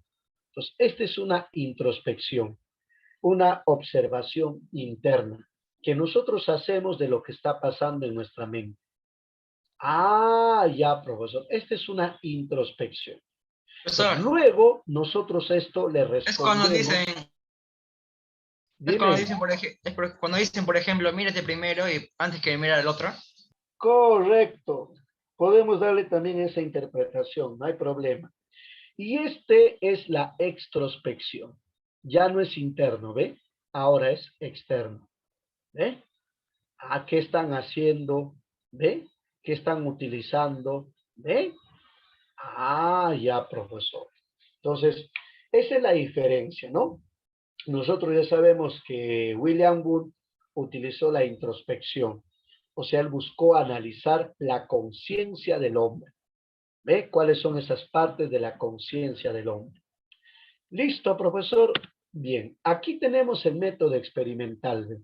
Entonces, esta es una introspección, una observación interna que nosotros hacemos de lo que está pasando en nuestra mente. Ah, ya, profesor. Esta es una introspección. Entonces, Profesor, luego nosotros esto le es cuando dicen, respondemos. es cuando Dime. dicen, cuando dicen, por ejemplo, mírate primero y antes que mirar al otro. Correcto. Podemos darle también esa interpretación, no hay problema. Y este es la extrospección. Ya no es interno, ¿ve? Ahora es externo, ¿ve? ¿A qué están haciendo? ¿Ve? ¿Qué están utilizando? ¿Ve? Ah, ya, profesor. Entonces, esa es la diferencia, ¿no? Nosotros ya sabemos que William Wood utilizó la introspección, o sea, él buscó analizar la conciencia del hombre. ¿Ve? ¿Cuáles son esas partes de la conciencia del hombre? Listo, profesor. Bien, aquí tenemos el método experimental. ¿Ve?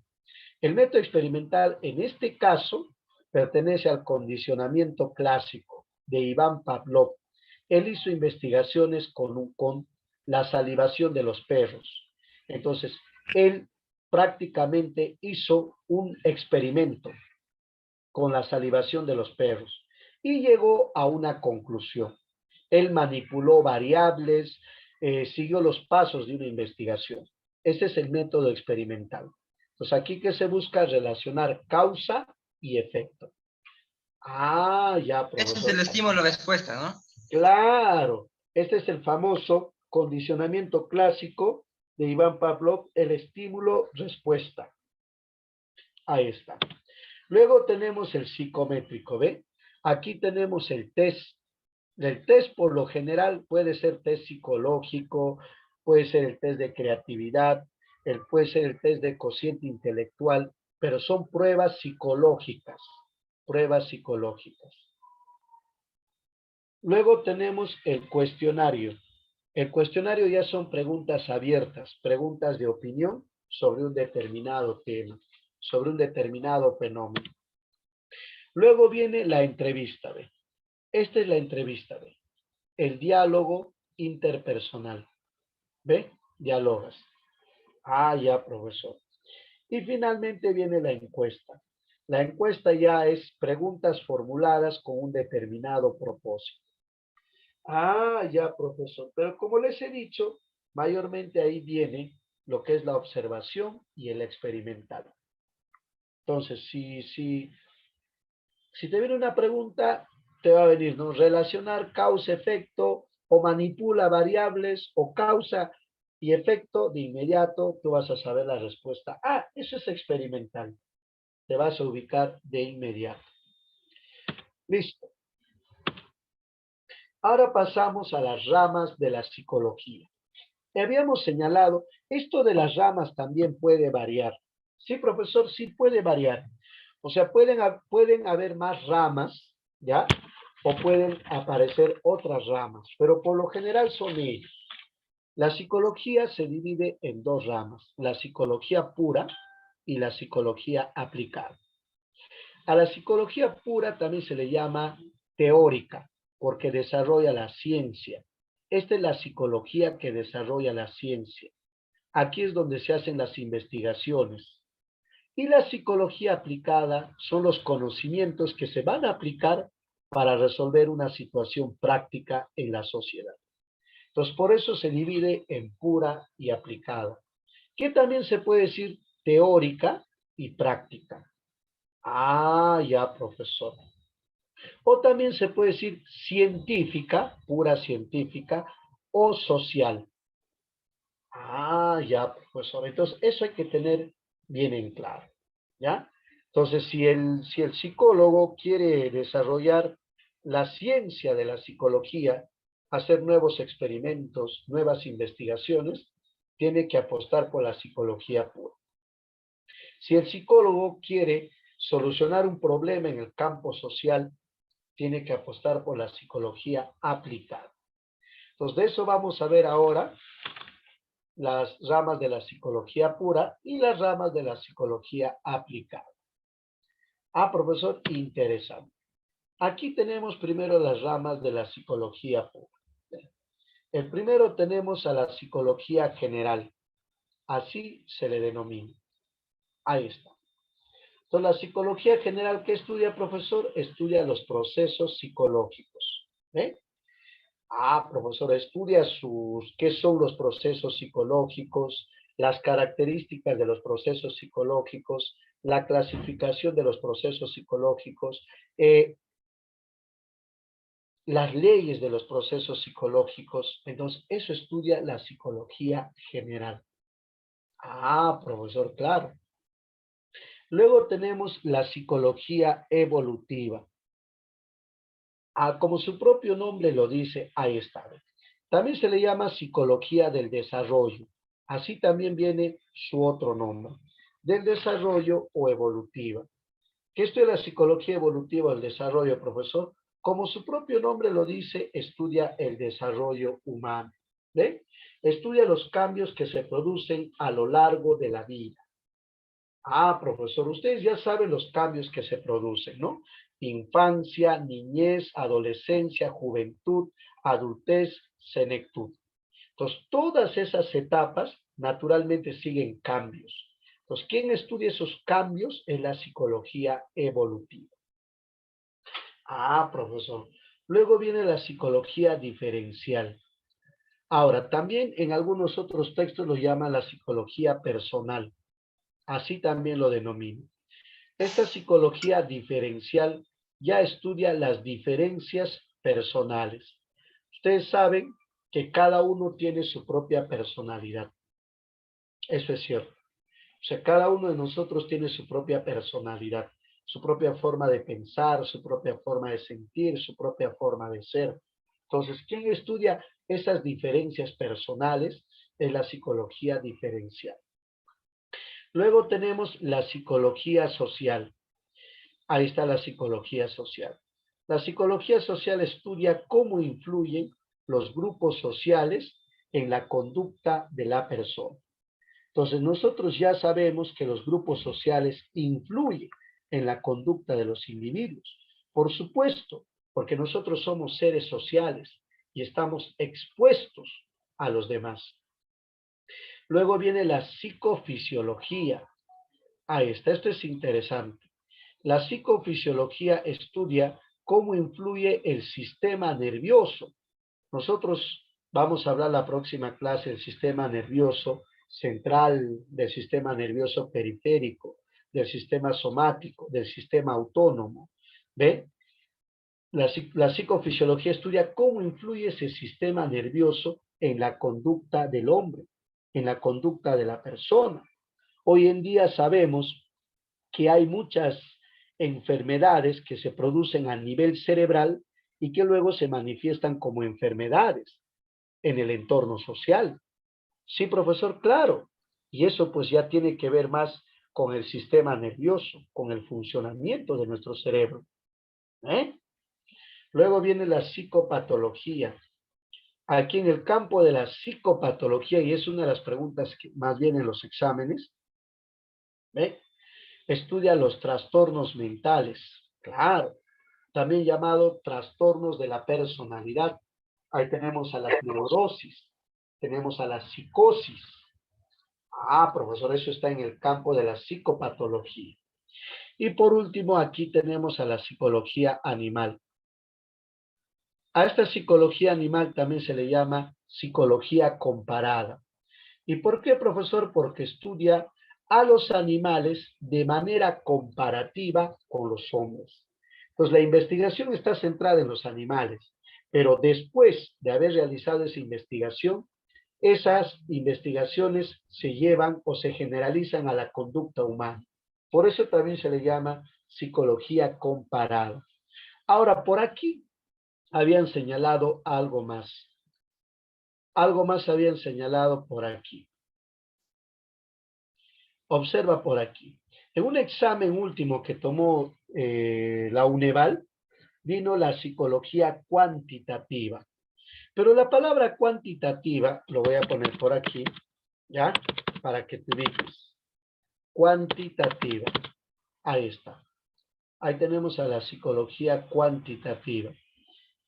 El método experimental, en este caso, pertenece al condicionamiento clásico de Iván Pavlov. Él hizo investigaciones con la salivación de los perros. Entonces, él prácticamente hizo un experimento con la salivación de los perros y llegó a una conclusión. Él manipuló variables, siguió los pasos de una investigación. Ese es el método experimental. Entonces, aquí que se busca relacionar causa y efecto. Ah, ya, Ese es el profesor. estímulo-respuesta, ¿no? Claro, este es el famoso condicionamiento clásico de Iván Pavlov, el estímulo-respuesta. Ahí está. Luego tenemos el psicométrico, ¿ve? Aquí tenemos el test. El test por lo general puede ser test psicológico, puede ser el test de creatividad, puede ser el test de cociente intelectual, pero son pruebas psicológicas, pruebas psicológicas. Luego tenemos el cuestionario. El cuestionario ya son preguntas abiertas, preguntas de opinión sobre un determinado tema, sobre un determinado fenómeno. Luego viene la entrevista, ¿ve? Esta es la entrevista, ¿ve? El diálogo interpersonal, ¿ve? Dialogas. Ah, ya, profesor. Y finalmente viene la encuesta. La encuesta ya es preguntas formuladas con un determinado propósito. Ah, ya, profesor. Pero como les he dicho, mayormente ahí viene lo que es la observación y el experimental. Entonces, si te viene una pregunta, te va a venir, ¿no? Relacionar causa-efecto o manipula variables o causa y efecto de inmediato, tú vas a saber la respuesta. Ah, eso es experimental. Te vas a ubicar de inmediato. Listo. Ahora pasamos a las ramas de la psicología. Habíamos señalado, esto de las ramas también puede variar. Sí, profesor, sí puede variar. O sea, pueden haber más ramas, ¿ya? O pueden aparecer otras ramas, pero por lo general son ellos. La psicología se divide en dos ramas, la psicología pura y la psicología aplicada. A la psicología pura también se le llama teórica, porque desarrolla la ciencia. Esta es la psicología que desarrolla la ciencia. Aquí es donde se hacen las investigaciones. Y la psicología aplicada son los conocimientos que se van a aplicar para resolver una situación práctica en la sociedad. Entonces, por eso se divide en pura y aplicada, que también se puede decir teórica y práctica. Ah, ya, profesor. O también se puede decir científica, pura científica, o social. Ah, ya, profesor. Entonces, eso hay que tener bien en claro, ¿ya? Entonces, si el psicólogo quiere desarrollar la ciencia de la psicología, hacer nuevos experimentos, nuevas investigaciones, tiene que apostar por la psicología pura. Si el psicólogo quiere solucionar un problema en el campo social, tiene que apostar por la psicología aplicada. Entonces, de eso vamos a ver ahora las ramas de la psicología pura y las ramas de la psicología aplicada. Ah, profesor, interesante. Aquí tenemos primero las ramas de la psicología pura. El primero tenemos a la psicología general. Así se le denomina. Ahí está. Entonces, la psicología general, ¿qué estudia, profesor? Estudia los procesos psicológicos. ¿Ve? Ah, profesor, estudia qué son los procesos psicológicos, las características de los procesos psicológicos, la clasificación de los procesos psicológicos, las leyes de los procesos psicológicos. Entonces, eso estudia la psicología general. Ah, profesor, claro. Luego tenemos la psicología evolutiva. Ah, como su propio nombre lo dice, ahí está. También se le llama psicología del desarrollo. Así también viene su otro nombre, del desarrollo o evolutiva. ¿Qué esto es la psicología evolutiva del desarrollo, profesor? Como su propio nombre lo dice, estudia el desarrollo humano. ¿Ve? Estudia los cambios que se producen a lo largo de la vida. Ah, profesor, ustedes ya saben los cambios que se producen, ¿no? Infancia, niñez, adolescencia, juventud, adultez, senectud. Entonces, todas esas etapas naturalmente siguen cambios. Entonces, ¿quién estudia esos cambios? Es la psicología evolutiva. Ah, profesor. Luego viene la psicología diferencial. Ahora, también en algunos otros textos lo llaman la psicología personal. Así también lo denomina. Esta psicología diferencial ya estudia las diferencias personales. Ustedes saben que cada uno tiene su propia personalidad. Eso es cierto. O sea, cada uno de nosotros tiene su propia personalidad, su propia forma de pensar, su propia forma de sentir, su propia forma de ser. Entonces, ¿quién estudia esas diferencias personales? Es la psicología diferencial. Luego tenemos la psicología social. Ahí está la psicología social. La psicología social estudia cómo influyen los grupos sociales en la conducta de la persona. Entonces, nosotros ya sabemos que los grupos sociales influyen en la conducta de los individuos. Por supuesto, porque nosotros somos seres sociales y estamos expuestos a los demás. Luego viene la psicofisiología. Ahí está, esto es interesante. La psicofisiología estudia cómo influye el sistema nervioso Nosotros vamos a hablar la próxima clase del sistema nervioso central, del sistema nervioso periférico, del sistema somático, del sistema autónomo. ¿Ve? La psicofisiología estudia cómo influye ese sistema nervioso en la conducta del hombre, en la conducta de la persona. Hoy en día sabemos que hay muchas enfermedades que se producen a nivel cerebral y que luego se manifiestan como enfermedades en el entorno social. Sí, profesor, claro. Y eso pues ya tiene que ver más con el sistema nervioso, con el funcionamiento de nuestro cerebro. ¿Eh? Luego viene la psicopatología. Aquí en el campo de la psicopatología, y es una de las preguntas que más vienen en los exámenes, ¿ve? Estudia los trastornos mentales, claro, también llamado trastornos de la personalidad. Ahí tenemos a las neurosis, tenemos a la psicosis. Ah, profesor, eso está en el campo de la psicopatología. Y por último, aquí tenemos a la psicología animal. A esta psicología animal también se le llama psicología comparada. ¿Y por qué, profesor? Porque estudia a los animales de manera comparativa con los hombres. Entonces, la investigación está centrada en los animales, pero después de haber realizado esa investigación, esas investigaciones se llevan o se generalizan a la conducta humana. Por eso también se le llama psicología comparada. Ahora, por aquí habían señalado algo más. Algo más habían señalado por aquí. Observa por aquí. En un examen último que tomó la UNEVAL, vino la psicología cuantitativa. Pero la palabra cuantitativa, lo voy a poner por aquí, ¿ya? Para que te ubiques. Cuantitativa. Ahí está. Ahí tenemos a la psicología cuantitativa.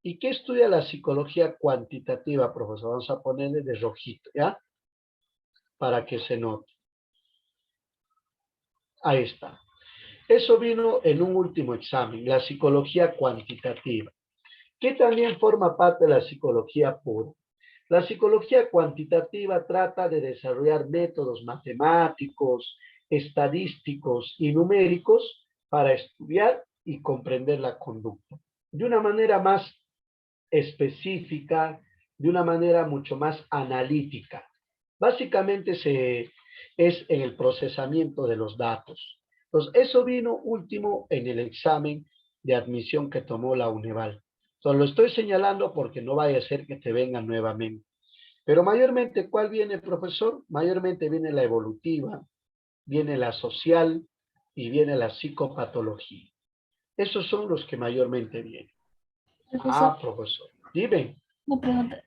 ¿Y qué estudia la psicología cuantitativa, profesor? Vamos a ponerle de rojito, ¿ya? Para que se note. Ahí está. Eso vino en un último examen, la psicología cuantitativa, que también forma parte de la psicología pura. La psicología cuantitativa trata de desarrollar métodos matemáticos, estadísticos y numéricos para estudiar y comprender la conducta de una manera más específica, de una manera mucho más analítica. Básicamente es en el procesamiento de los datos. Entonces, eso vino último en el examen de admisión que tomó la UNEVAL. Entonces, lo estoy señalando porque no vaya a ser que te vengan nuevamente. Pero mayormente, ¿cuál viene, profesor? Mayormente viene la evolutiva, viene la social y viene la psicopatología. Esos son los que mayormente vienen. Profesor, Profesor. Dime. una pregunta,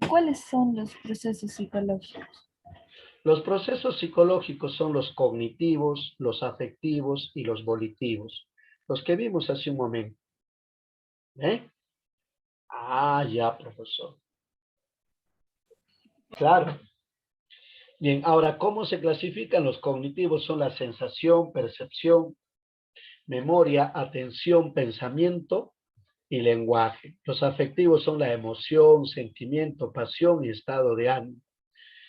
¿cuáles son los procesos psicológicos? Los procesos psicológicos son los cognitivos, los afectivos y los volitivos. Los que vimos hace un momento. ¿Eh? Ya, profesor. Claro. Bien, ahora, ¿cómo se clasifican los cognitivos? Son la sensación, percepción, memoria, atención, pensamiento y lenguaje. Los afectivos son la emoción, sentimiento, pasión y estado de ánimo.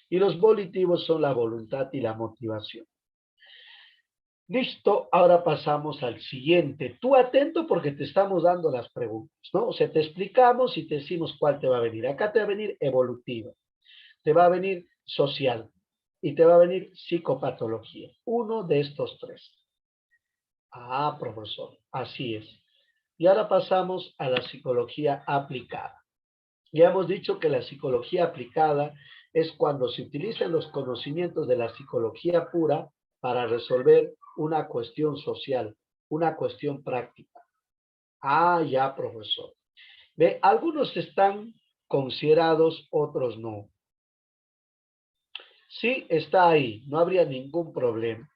Y los volitivos son la voluntad y la motivación. Listo, ahora pasamos al siguiente. Tú atento porque te estamos dando las preguntas, ¿no? O sea, te explicamos y te decimos cuál te va a venir. Acá te va a venir evolutiva, te va a venir social y te va a venir psicopatología. Uno de estos tres. Profesor, así es. Y ahora pasamos a la psicología aplicada. Ya hemos dicho que la psicología aplicada es cuando se utilizan los conocimientos de la psicología pura para resolver una cuestión social, una cuestión práctica. Ya, profesor. Ve, algunos están considerados, otros no. Sí, está ahí, no habría ningún problema.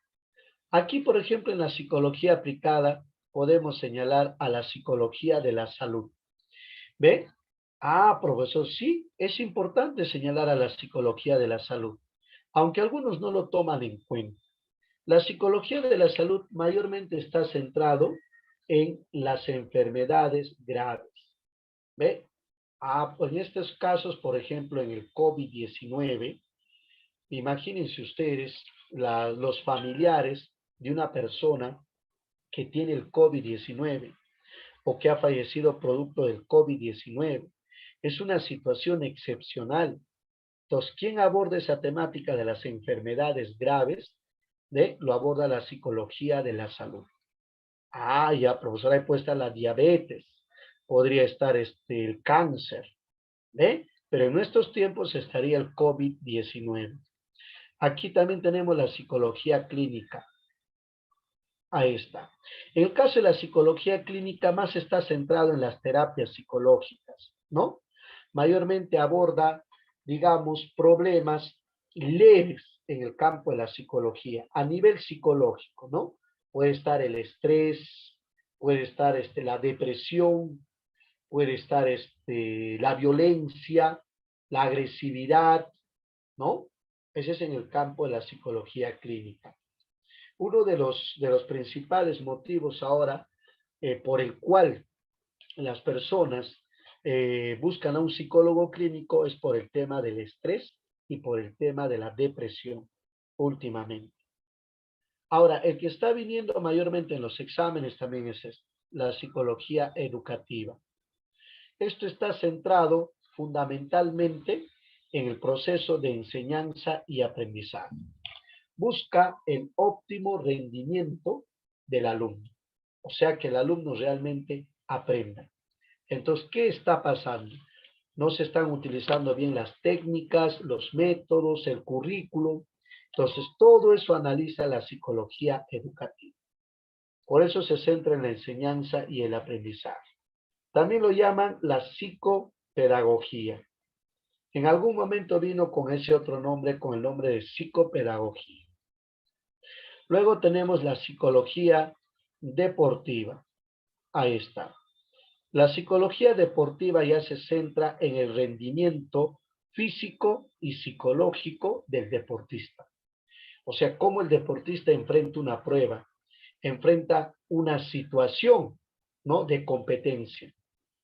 Aquí, por ejemplo, en la psicología aplicada, podemos señalar a la psicología de la salud. ¿Ve? Profesor, sí, es importante señalar a la psicología de la salud, aunque algunos no lo toman en cuenta. La psicología de la salud mayormente está centrado en las enfermedades graves. ¿Ve? Pues en estos casos, por ejemplo, en el COVID-19, imagínense ustedes los familiares de una persona que tiene el COVID-19 o que ha fallecido producto del COVID-19. Es una situación excepcional. Entonces, ¿quién aborda esa temática de las enfermedades graves? Lo aborda la psicología de la salud. Ya, profesora, ahí puede estar la diabetes, podría estar el cáncer, ¿ve? Pero en nuestros tiempos estaría el COVID-19. Aquí también tenemos la psicología clínica. Ahí está. En el caso de la psicología clínica, más está centrado en las terapias psicológicas, ¿no? Mayormente aborda, digamos, problemas leves en el campo de la psicología, a nivel psicológico, ¿no? Puede estar el estrés, puede estar la depresión, puede estar la violencia, la agresividad, ¿no? Ese es en el campo de la psicología clínica. Uno de los principales motivos ahora por el cual las personas buscan a un psicólogo clínico es por el tema del estrés y por el tema de la depresión últimamente. Ahora, el que está viniendo mayormente en los exámenes también es la psicología educativa. Esto está centrado fundamentalmente en el proceso de enseñanza y aprendizaje. Busca el óptimo rendimiento del alumno, o sea, que el alumno realmente aprenda. Entonces, ¿qué está pasando? No se están utilizando bien las técnicas, los métodos, el currículo. Entonces, todo eso analiza la psicología educativa. Por eso se centra en la enseñanza y el aprendizaje. También lo llaman la psicopedagogía. En algún momento vino con ese otro nombre, con el nombre de psicopedagogía. Luego tenemos la psicología deportiva. Ahí está. La psicología deportiva ya se centra en el rendimiento físico y psicológico del deportista. O sea, cómo el deportista enfrenta una prueba, enfrenta una situación, ¿no?, de competencia.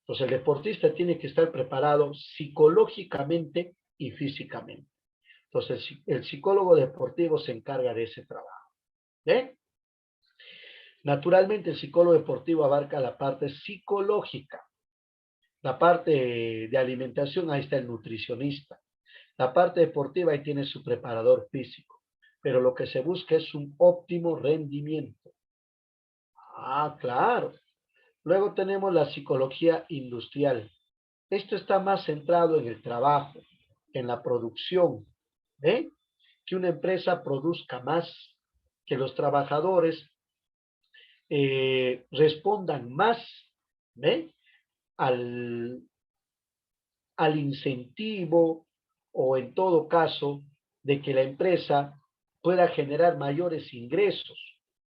Entonces, el deportista tiene que estar preparado psicológicamente y físicamente. Entonces, el psicólogo deportivo se encarga de ese trabajo. ¿Ve? Naturalmente, el psicólogo deportivo abarca la parte psicológica. La parte de alimentación, ahí está el nutricionista. La parte deportiva, ahí tiene su preparador físico. Pero lo que se busca es un óptimo rendimiento. Claro. Luego tenemos la psicología industrial. Esto está más centrado en el trabajo, en la producción. ¿Ve? Que una empresa produzca más, que los trabajadores respondan más, ¿ve?, al incentivo o en todo caso de que la empresa pueda generar mayores ingresos.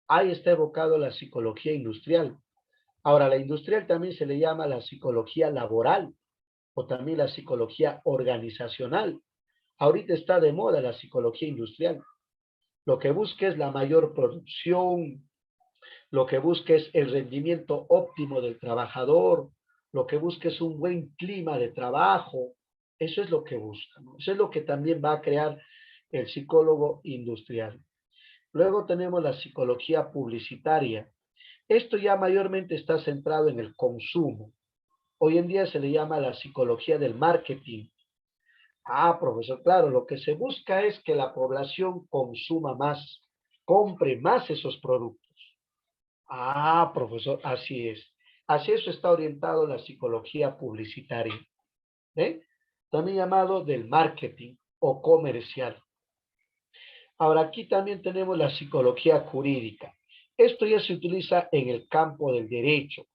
Ahí está evocado la psicología industrial. Ahora, la industrial también se le llama la psicología laboral o también la psicología organizacional. Ahorita está de moda la psicología industrial. Lo que busca es la mayor producción, lo que busca es el rendimiento óptimo del trabajador, lo que busca es un buen clima de trabajo. Eso es lo que busca, ¿no? Eso es lo que también va a crear el psicólogo industrial. Luego tenemos la psicología publicitaria. Esto ya mayormente está centrado en el consumo. Hoy en día se le llama la psicología del marketing. Profesor, claro, lo que se busca es que la población consuma más, compre más esos productos. Profesor, así es. Hacia eso está orientado la psicología publicitaria, ¿eh? También llamado del marketing o comercial. Ahora, aquí también tenemos la psicología jurídica. Esto ya se utiliza en el campo del derecho.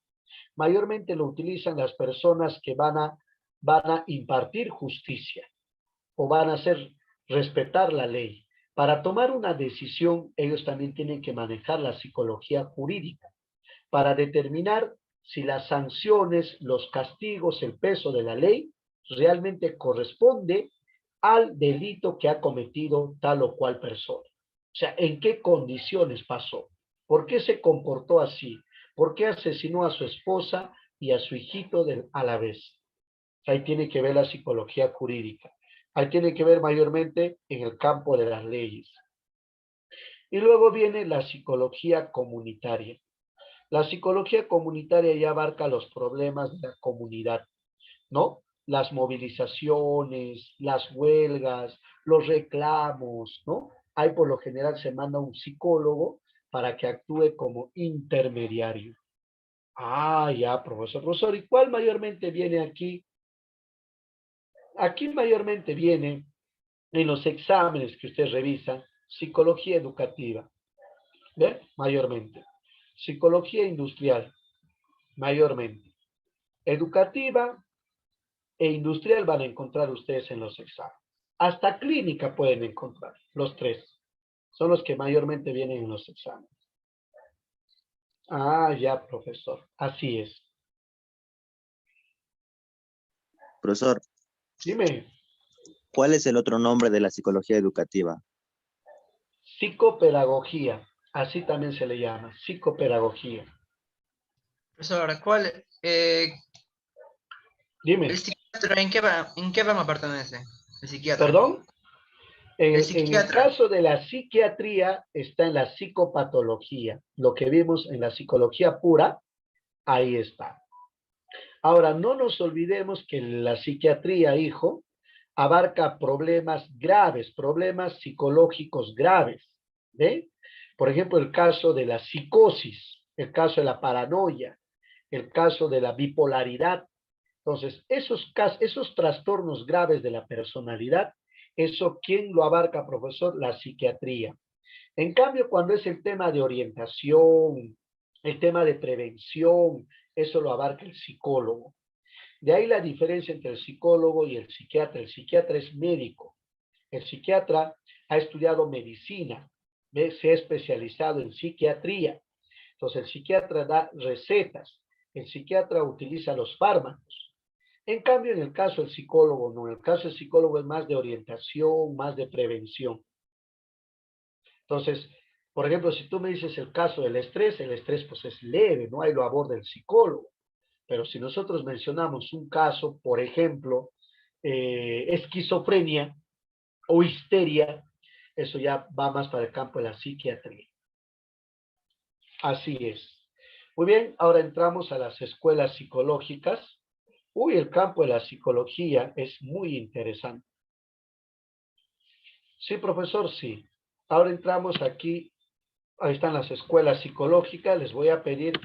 Mayormente lo utilizan las personas que van a impartir justicia o van a hacer respetar la ley. Para tomar una decisión, ellos también tienen que manejar la psicología jurídica para determinar si las sanciones, los castigos, el peso de la ley realmente corresponde al delito que ha cometido tal o cual persona. O sea, ¿en qué condiciones pasó? ¿Por qué se comportó así? ¿Por qué asesinó a su esposa y a su hijito a la vez? Ahí tiene que ver la psicología jurídica. Ahí tiene que ver mayormente en el campo de las leyes. Y luego viene la psicología comunitaria. La psicología comunitaria ya abarca los problemas de la comunidad, ¿no? Las movilizaciones, las huelgas, los reclamos, ¿no? Ahí por lo general se manda un psicólogo para que actúe como intermediario. Ah, ya, profesor. Profesor, ¿y cuál mayormente viene aquí? Aquí mayormente viene en los exámenes que usted revisa, psicología educativa, ¿ve? Mayormente. Psicología industrial, mayormente. Educativa e industrial van a encontrar ustedes en los exámenes. Hasta clínica pueden encontrar, los tres. Son los que mayormente vienen en los exámenes. Ah, ya, profesor. Así es. Profesor, Dime, ¿cuál es el otro nombre de la psicología educativa? psicopedagogía. Así también se le llama, psicopedagogía. Profesor, el Dime, psiquiatra en qué rama pertenece? El psiquiatra. perdón. El En el psiquiatra. caso de la psiquiatría está en la psicopatología. Lo que vimos en la psicología pura, ahí está. Ahora, no nos olvidemos que la psiquiatría, hijo, abarca problemas graves, problemas psicológicos graves. ¿Ve? Por ejemplo, el caso de la psicosis, el caso de la paranoia, el caso de la bipolaridad. Entonces, esos trastornos graves de la personalidad, eso, ¿quién lo abarca, profesor? La psiquiatría. En cambio, cuando es el tema de orientación, el tema de prevención, eso lo abarca el psicólogo. De ahí la diferencia entre el psicólogo y el psiquiatra. El psiquiatra es médico. El psiquiatra ha estudiado medicina, se ha especializado en psiquiatría. Entonces, el psiquiatra da recetas. El psiquiatra utiliza los fármacos. En cambio, en el caso del psicólogo, no. En el caso del psicólogo es más de orientación, más de prevención. Entonces, por ejemplo, si tú me dices el caso del estrés, el estrés pues es leve, ¿no? Ahí lo aborda el psicólogo. Pero si nosotros mencionamos un caso, por ejemplo, esquizofrenia o histeria, eso ya va más para el campo de la psiquiatría. Así es. Muy bien, ahora entramos a las escuelas psicológicas. Uy, el campo de la psicología es muy interesante. Sí, profesor, sí. Ahora entramos aquí. Ahí están las escuelas psicológicas. Les voy a pedir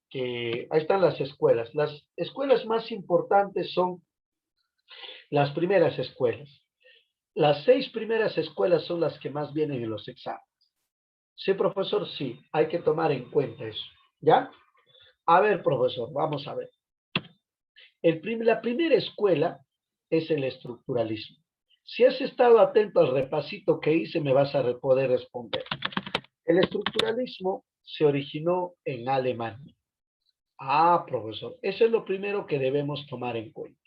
que... Ahí están las escuelas. Las escuelas más importantes son las primeras escuelas. Las 6 primeras escuelas son las que más vienen en los exámenes. Sí, profesor, sí. Hay que tomar en cuenta eso. ¿Ya? A ver, profesor, vamos a ver. La primera escuela es el estructuralismo. Si has estado atento al repasito que hice, me vas a poder responder. El estructuralismo se originó en Alemania. Ah, profesor, eso es lo primero que debemos tomar en cuenta.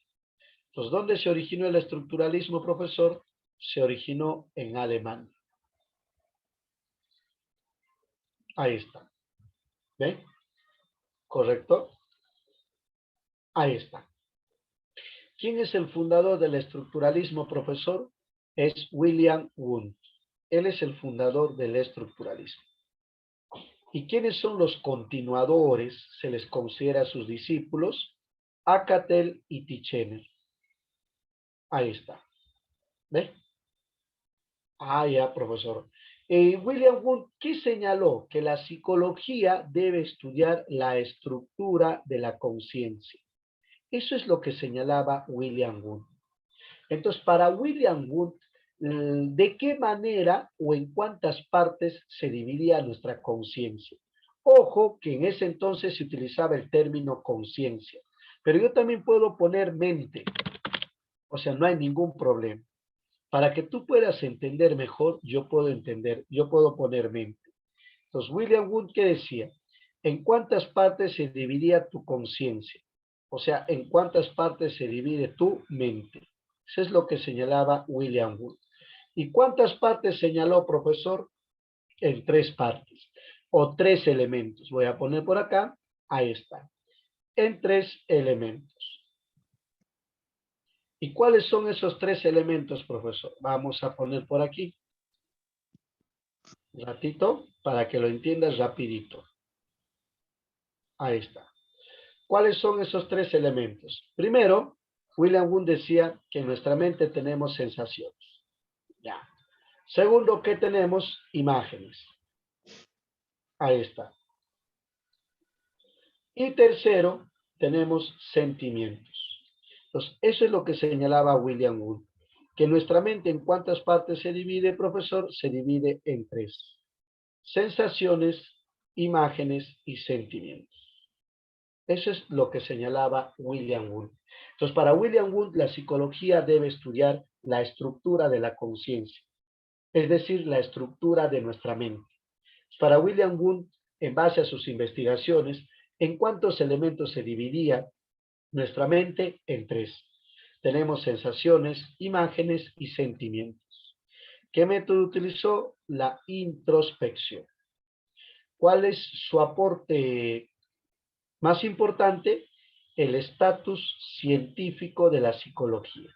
Entonces, ¿dónde se originó el estructuralismo, profesor? Se originó en Alemania. Ahí está. ¿Ven? ¿Correcto? Ahí está. ¿Quién es el fundador del estructuralismo, profesor? Es William Wundt. Él es el fundador del estructuralismo. ¿Y quiénes son los continuadores? Se les considera sus discípulos, Alcatel y Titchener. Ahí está. ¿Ve? Ah, ya, profesor. William Wundt, ¿qué señaló? Que la psicología debe estudiar la estructura de la conciencia. Eso es lo que señalaba William Wundt. Entonces, para William Wundt, ¿de qué manera o en cuántas partes se dividía nuestra conciencia? Ojo, que en ese entonces se utilizaba el término conciencia, pero yo también puedo poner mente, o sea, no hay ningún problema. Para que tú puedas entender mejor, yo puedo poner mente. Entonces, William Wundt, ¿qué decía? ¿En cuántas partes se dividía tu conciencia? O sea, ¿en cuántas partes se divide tu mente? Eso es lo que señalaba William Wundt. ¿Y cuántas partes señaló, profesor? En 3 partes o 3 elementos. Voy a poner por acá, ahí está. En 3 elementos. ¿Y cuáles son esos tres elementos, profesor? Vamos a poner por aquí. Un ratito, para que lo entiendas rapidito. Ahí está. ¿Cuáles son esos tres elementos? Primero, William Wundt decía que en nuestra mente tenemos sensaciones. Ya. Segundo, que tenemos imágenes. Ahí está. Y tercero, tenemos sentimientos. Entonces, eso es lo que señalaba William Wundt. Que nuestra mente, ¿en cuántas partes se divide, profesor? Se divide en tres. Sensaciones, imágenes y sentimientos. Eso es lo que señalaba William Wundt. Entonces, para William Wundt, la psicología debe estudiar la estructura de la conciencia, es decir, la estructura de nuestra mente. Para William Wundt, en base a sus investigaciones, ¿en cuántos elementos se dividía nuestra mente? En tres. Tenemos sensaciones, imágenes y sentimientos. ¿Qué método utilizó? La introspección. ¿Cuál es su aporte más importante? El estatus científico de la psicología.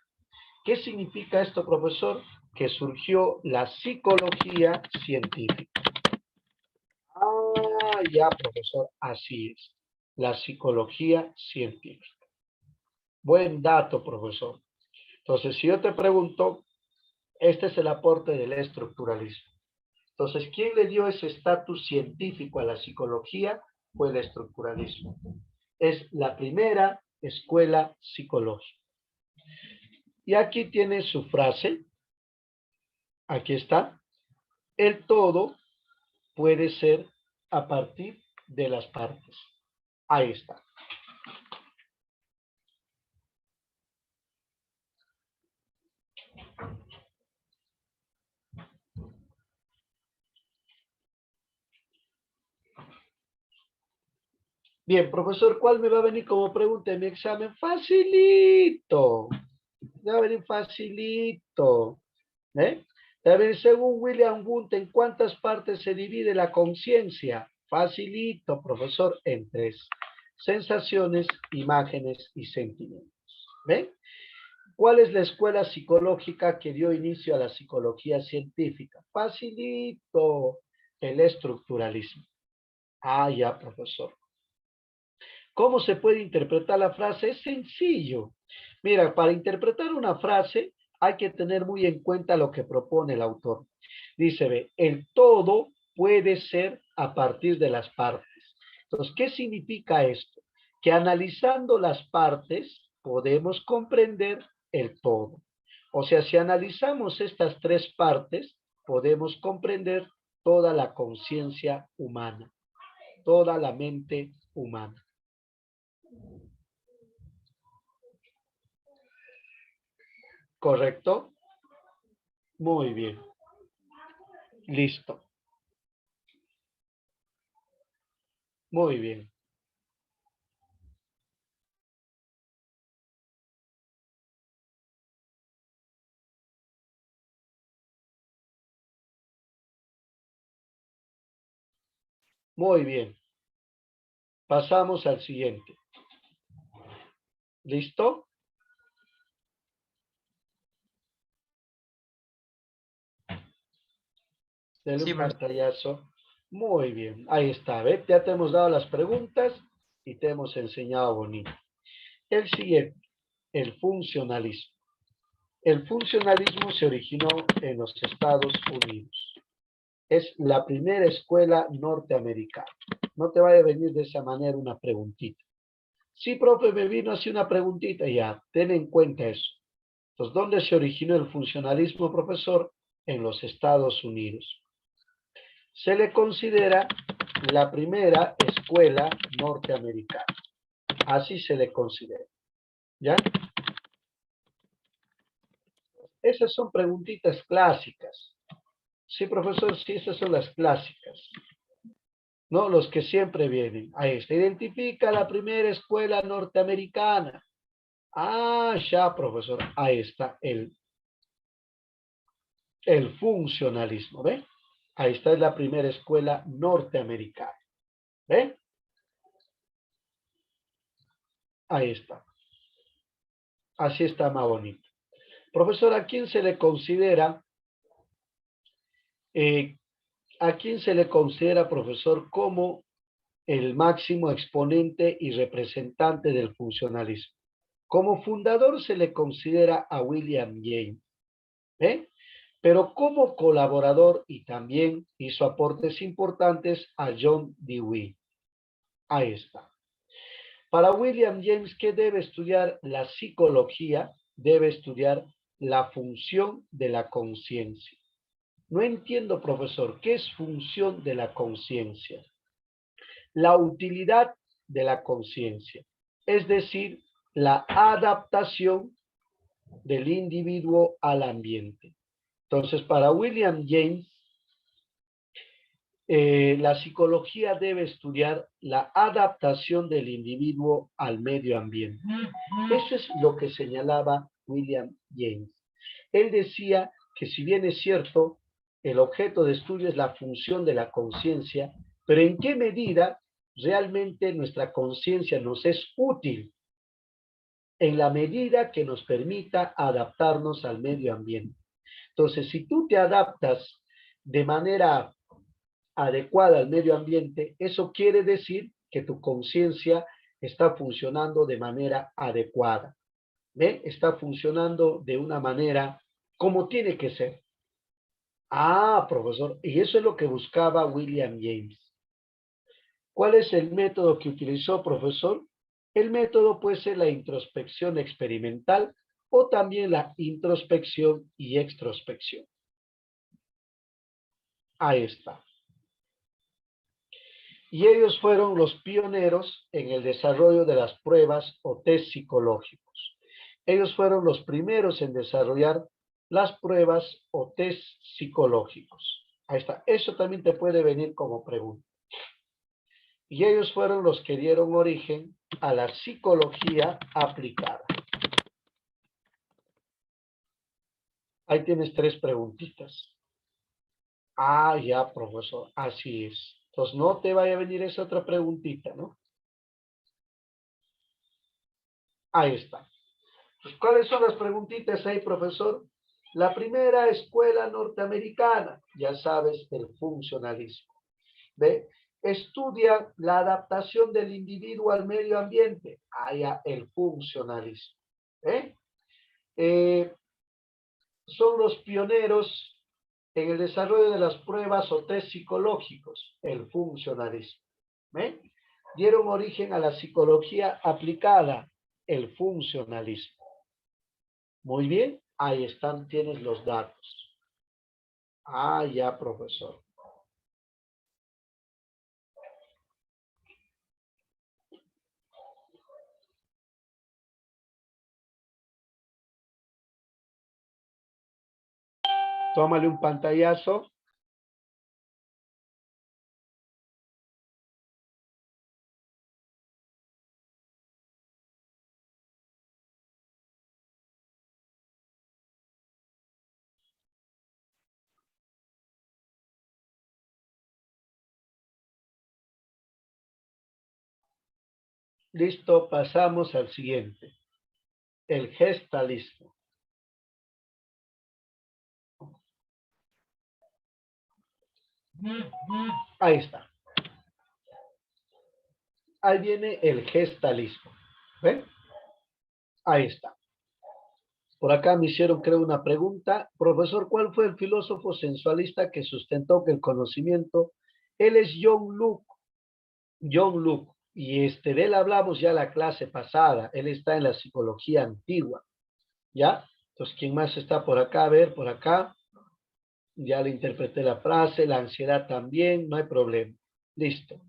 ¿Qué significa esto, profesor? Que surgió la psicología científica. Ah, ya, profesor, así es. La psicología científica. Buen dato, profesor. Entonces, si yo te pregunto, este es el aporte del estructuralismo. Entonces, ¿quién le dio ese estatus científico a la psicología? Fue el estructuralismo. Es la primera escuela psicológica. Y aquí tiene su frase. Aquí está. El todo puede ser a partir de las partes. Ahí está. Bien, profesor, ¿cuál me va a venir como pregunta en mi examen? Facilito. Me va a venir facilito. ¿Eh? A ver, según William Wundt, ¿en cuántas partes se divide la conciencia? Facilito, profesor, en tres. Sensaciones, imágenes y sentimientos. ¿Ven? ¿Cuál es la escuela psicológica que dio inicio a la psicología científica? Facilito, el estructuralismo. Ah, ya, profesor. ¿Cómo se puede interpretar la frase? Es sencillo. Mira, para interpretar una frase hay que tener muy en cuenta lo que propone el autor. Dice, ve, el todo puede ser a partir de las partes. Entonces, ¿qué significa esto? Que analizando las partes podemos comprender el todo. O sea, si analizamos estas tres partes, podemos comprender toda la conciencia humana, toda la mente humana. ¿Correcto? Muy bien. Listo. Muy bien. Muy bien. Pasamos al siguiente. ¿Listo? Denle Sí, un profesor. pantallazo. Muy bien. Ahí está. ¿Ve? Ya te hemos dado las preguntas y te hemos enseñado bonito. El siguiente, el funcionalismo. El funcionalismo se originó en los Estados Unidos. Es la primera escuela norteamericana. No te vaya a venir de esa manera una preguntita. Sí, profe, me vino así una preguntita, ya, ten en cuenta eso. Entonces, ¿dónde se originó el funcionalismo, profesor? En los Estados Unidos. Se le considera la primera escuela norteamericana. Así se le considera. ¿Ya? Esas son preguntitas clásicas. Sí, profesor, sí, esas son las clásicas. ¿No? Los que siempre vienen. Ahí está. Identifica la primera escuela norteamericana. Ah, ya, profesor. Ahí está el funcionalismo. ¿Ven? Ahí está la primera escuela norteamericana. ¿Ven? Ahí está. Así está más bonito. Profesor, ¿a quién se le considera, profesor, como el máximo exponente y representante del funcionalismo? Como fundador se le considera a William James, ¿eh? Pero como colaborador y también hizo aportes importantes a John Dewey. Ahí está. Para William James, ¿qué debe estudiar? La psicología debe estudiar la función de la conciencia. No entiendo, profesor, ¿qué es función de la conciencia? La utilidad de la conciencia, es decir, la adaptación del individuo al ambiente. Entonces, para William James, la psicología debe estudiar la adaptación del individuo al medio ambiente. Eso es lo que señalaba William James. Él decía que si bien es cierto, el objeto de estudio es la función de la conciencia, pero ¿en qué medida realmente nuestra conciencia nos es útil? En la medida que nos permita adaptarnos al medio ambiente. Entonces, si tú te adaptas de manera adecuada al medio ambiente, eso quiere decir que tu conciencia está funcionando de manera adecuada. ¿Ve? Está funcionando de una manera como tiene que ser. Ah, profesor, y eso es lo que buscaba William James. ¿Cuál es el método que utilizó, profesor? El método puede ser la introspección experimental o también la introspección y extrospección. Ahí está. Y ellos fueron los pioneros en el desarrollo de las pruebas o test psicológicos. Ellos fueron los primeros en desarrollar las pruebas o test psicológicos. Ahí está. Eso también te puede venir como pregunta. Y ellos fueron los que dieron origen a la psicología aplicada. Ahí tienes 3 preguntitas. Ah, ya, profesor. Así es. Entonces, no te vaya a venir esa otra preguntita, ¿no? Ahí está. Pues, ¿cuáles son las preguntitas ahí, profesor? La primera, escuela norteamericana. Ya sabes, el funcionalismo. ¿Ve? Estudia la adaptación del individuo al medio ambiente. Allá, el funcionalismo. ¿Ve? Son los pioneros en el desarrollo de las pruebas o test psicológicos, el funcionalismo. ¿Ve? Dieron origen a la psicología aplicada, el funcionalismo. Muy bien, ahí están, tienes los datos. Ah, ya, profesor. Tómale un pantallazo. Listo, pasamos al siguiente. El gestalismo. Ahí está. Ahí viene el gestalismo. ¿Ven? Ahí está. Por acá me hicieron, creo, una pregunta. Profesor, ¿cuál fue el filósofo sensualista que sustentó que el conocimiento? Él es John Locke. John Locke. Y de él hablamos ya la clase pasada. Él está en la psicología antigua. ¿Ya? Entonces, ¿quién más está por acá? A ver, por acá. Ya le interpreté la frase. La ansiedad también. No hay problema. Listo.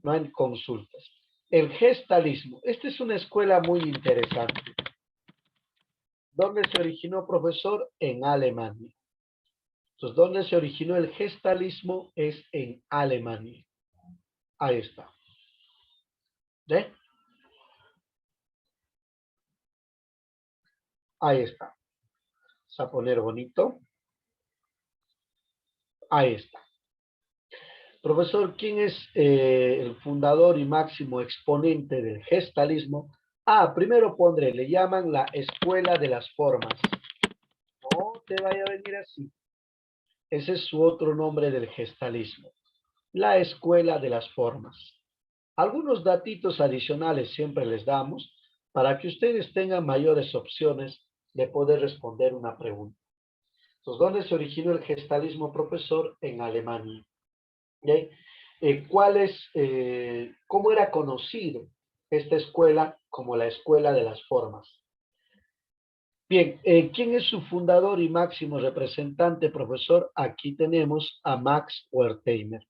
No hay consultas. El gestalismo. Esta es una escuela muy interesante. ¿Dónde se originó, profesor? En Alemania. Entonces, ¿dónde se originó el gestalismo? Es en Alemania. Ahí está. ¿Ve? Ahí está. Vamos a poner bonito. Ahí está. Profesor, ¿quién es el fundador y máximo exponente del gestalismo? Primero pondré, le llaman la escuela de las formas. No te vaya a venir así. Ese es su otro nombre del gestalismo. La escuela de las formas. Algunos datitos adicionales siempre les damos para que ustedes tengan mayores opciones de poder responder una pregunta. Entonces, ¿dónde se originó el gestalismo, profesor? En Alemania. ¿Okay? ¿Cómo era conocido esta escuela como la escuela de las formas? Bien, ¿quién es su fundador y máximo representante, profesor? Aquí tenemos a Max Wertheimer.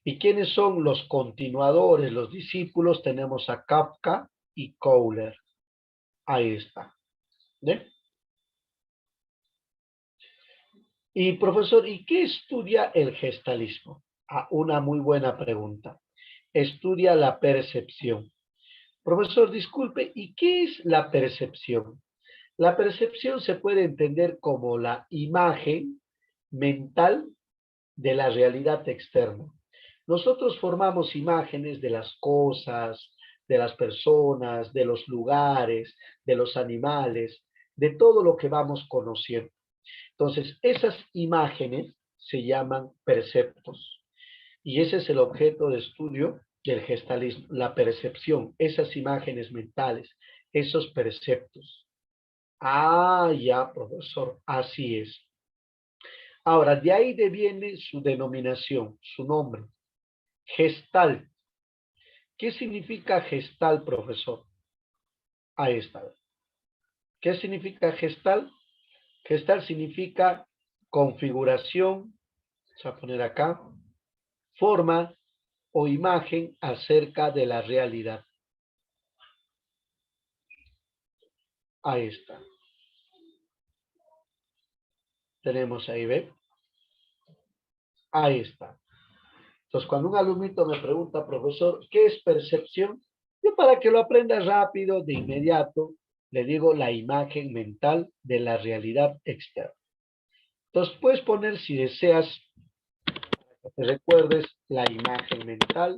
¿Y quiénes son los continuadores, los discípulos? Tenemos a Kafka y Kohler. Ahí está. ¿Ve? Y profesor, ¿y qué estudia el gestalismo? Una muy buena pregunta. Estudia la percepción. Profesor, disculpe, ¿y qué es la percepción? La percepción se puede entender como la imagen mental de la realidad externa. Nosotros formamos imágenes de las cosas, de las personas, de los lugares, de los animales, de todo lo que vamos conociendo. Entonces, esas imágenes se llaman perceptos. Y ese es el objeto de estudio del gestalismo, la percepción, esas imágenes mentales, esos perceptos. Ya, profesor, así es. Ahora, de ahí deviene su denominación, su nombre, gestal. ¿Qué significa gestal, profesor? Ahí está. ¿Qué significa gestal? Gestal significa configuración, vamos a poner acá, forma o imagen acerca de la realidad. Ahí está. Tenemos ahí, ¿ve? Ahí está. Entonces, cuando un alumnito me pregunta, profesor, ¿qué es percepción? Yo para que lo aprenda rápido, de inmediato, le digo la imagen mental de la realidad externa. Entonces, puedes poner, si deseas, que te recuerdes la imagen mental.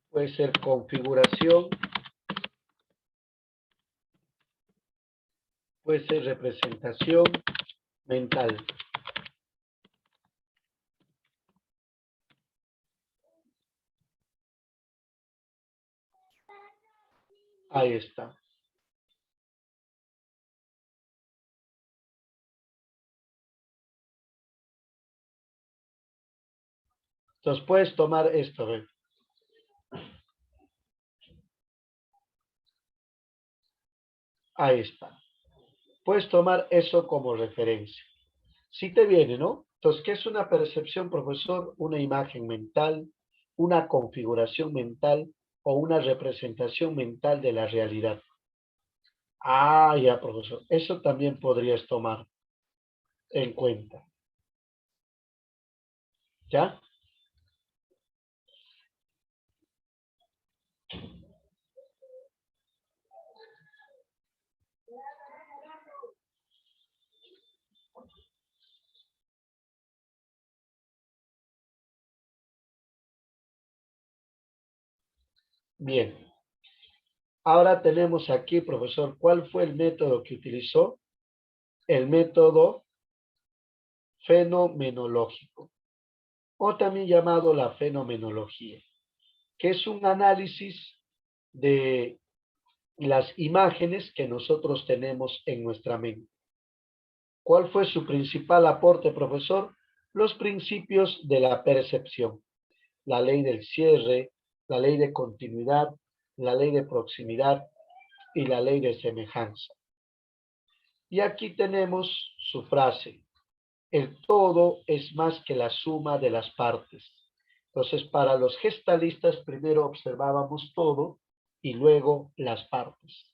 Puede ser configuración. Puede ser representación mental. Ahí está. Entonces puedes tomar esto, ¿ven? Ahí está. Puedes tomar eso como referencia. Si te viene, ¿no? Entonces, ¿qué es una percepción, profesor? Una imagen mental, una configuración mental o una representación mental de la realidad. Ya, profesor. Eso también podrías tomar en cuenta. ¿Ya? Bien. Ahora tenemos aquí, profesor, ¿cuál fue el método que utilizó? El método fenomenológico, o también llamado la fenomenología, que es un análisis de las imágenes que nosotros tenemos en nuestra mente. ¿Cuál fue su principal aporte, profesor? Los principios de la percepción, la ley del cierre, la ley de continuidad, la ley de proximidad y la ley de semejanza. Y aquí tenemos su frase: el todo es más que la suma de las partes. Entonces, para los gestalistas, primero observábamos todo y luego las partes.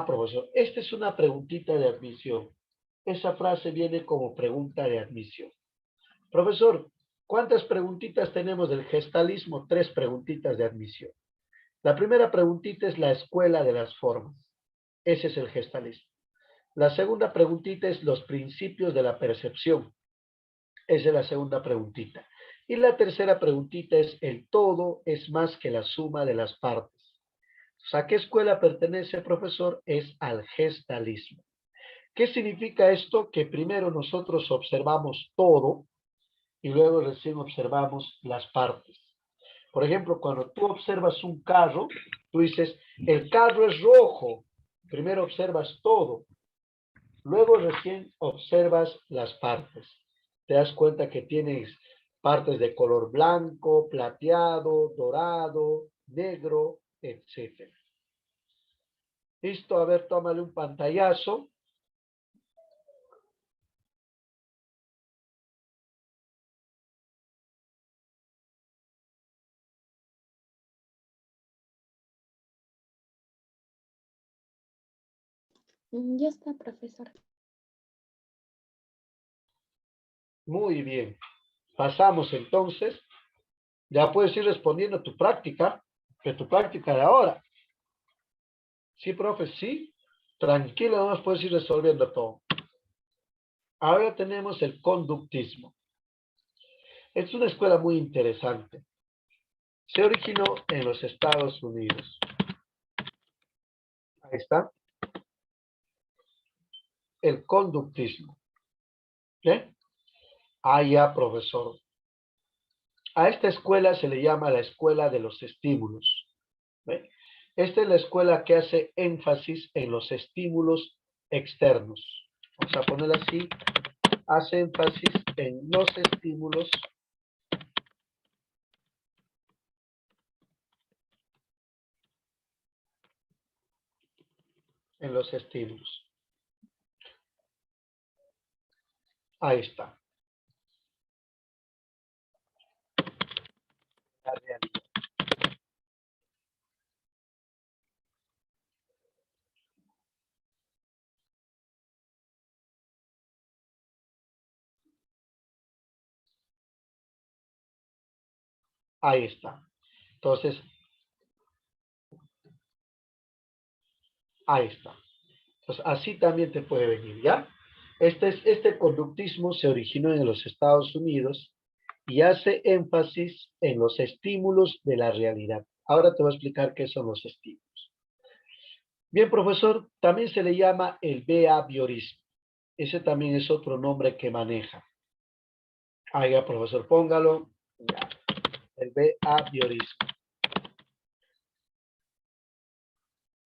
Profesor, esta es una preguntita de admisión. Esa frase viene como pregunta de admisión. Profesor, ¿cuántas preguntitas tenemos del gestalismo? 3 preguntitas de admisión. La primera preguntita es la escuela de las formas. Ese es el gestalismo. La segunda preguntita es los principios de la percepción. Esa es la segunda preguntita. Y la tercera preguntita es, el todo es más que la suma de las partes. O sea, ¿a qué escuela pertenece, profesor? Es al gestalismo. ¿Qué significa esto? Que primero nosotros observamos todo y luego recién observamos las partes. Por ejemplo, cuando tú observas un carro, tú dices, el carro es rojo. Primero observas todo, luego recién observas las partes. Te das cuenta que tienes partes de color blanco, plateado, dorado, negro, etc. Listo, a ver, tómale un pantallazo. Ya está, profesor. Muy bien. Pasamos entonces. Ya puedes ir respondiendo a tu práctica, de tu práctica de ahora. Sí, profe, sí. Tranquilo, nomás puedes ir resolviendo todo. Ahora tenemos el conductismo. Es una escuela muy interesante. Se originó en los Estados Unidos. Ahí está. El conductismo. ¿Qué? Ah, ya, profesor. A esta escuela se le llama la escuela de los estímulos. ¿Ve? Esta es la escuela que hace énfasis en los estímulos externos. Vamos a ponerla así. Hace énfasis en los estímulos Ahí está. La realidad. Ahí está. Entonces, ahí está. Entonces, así también te puede venir, ¿ya? Este conductismo se originó en los Estados Unidos y hace énfasis en los estímulos de la realidad. Ahora te voy a explicar qué son los estímulos. Bien, profesor, también se le llama el behaviorismo. Ese también es otro nombre que maneja. Ah, ya, profesor, póngalo. Ya. El behaviorismo.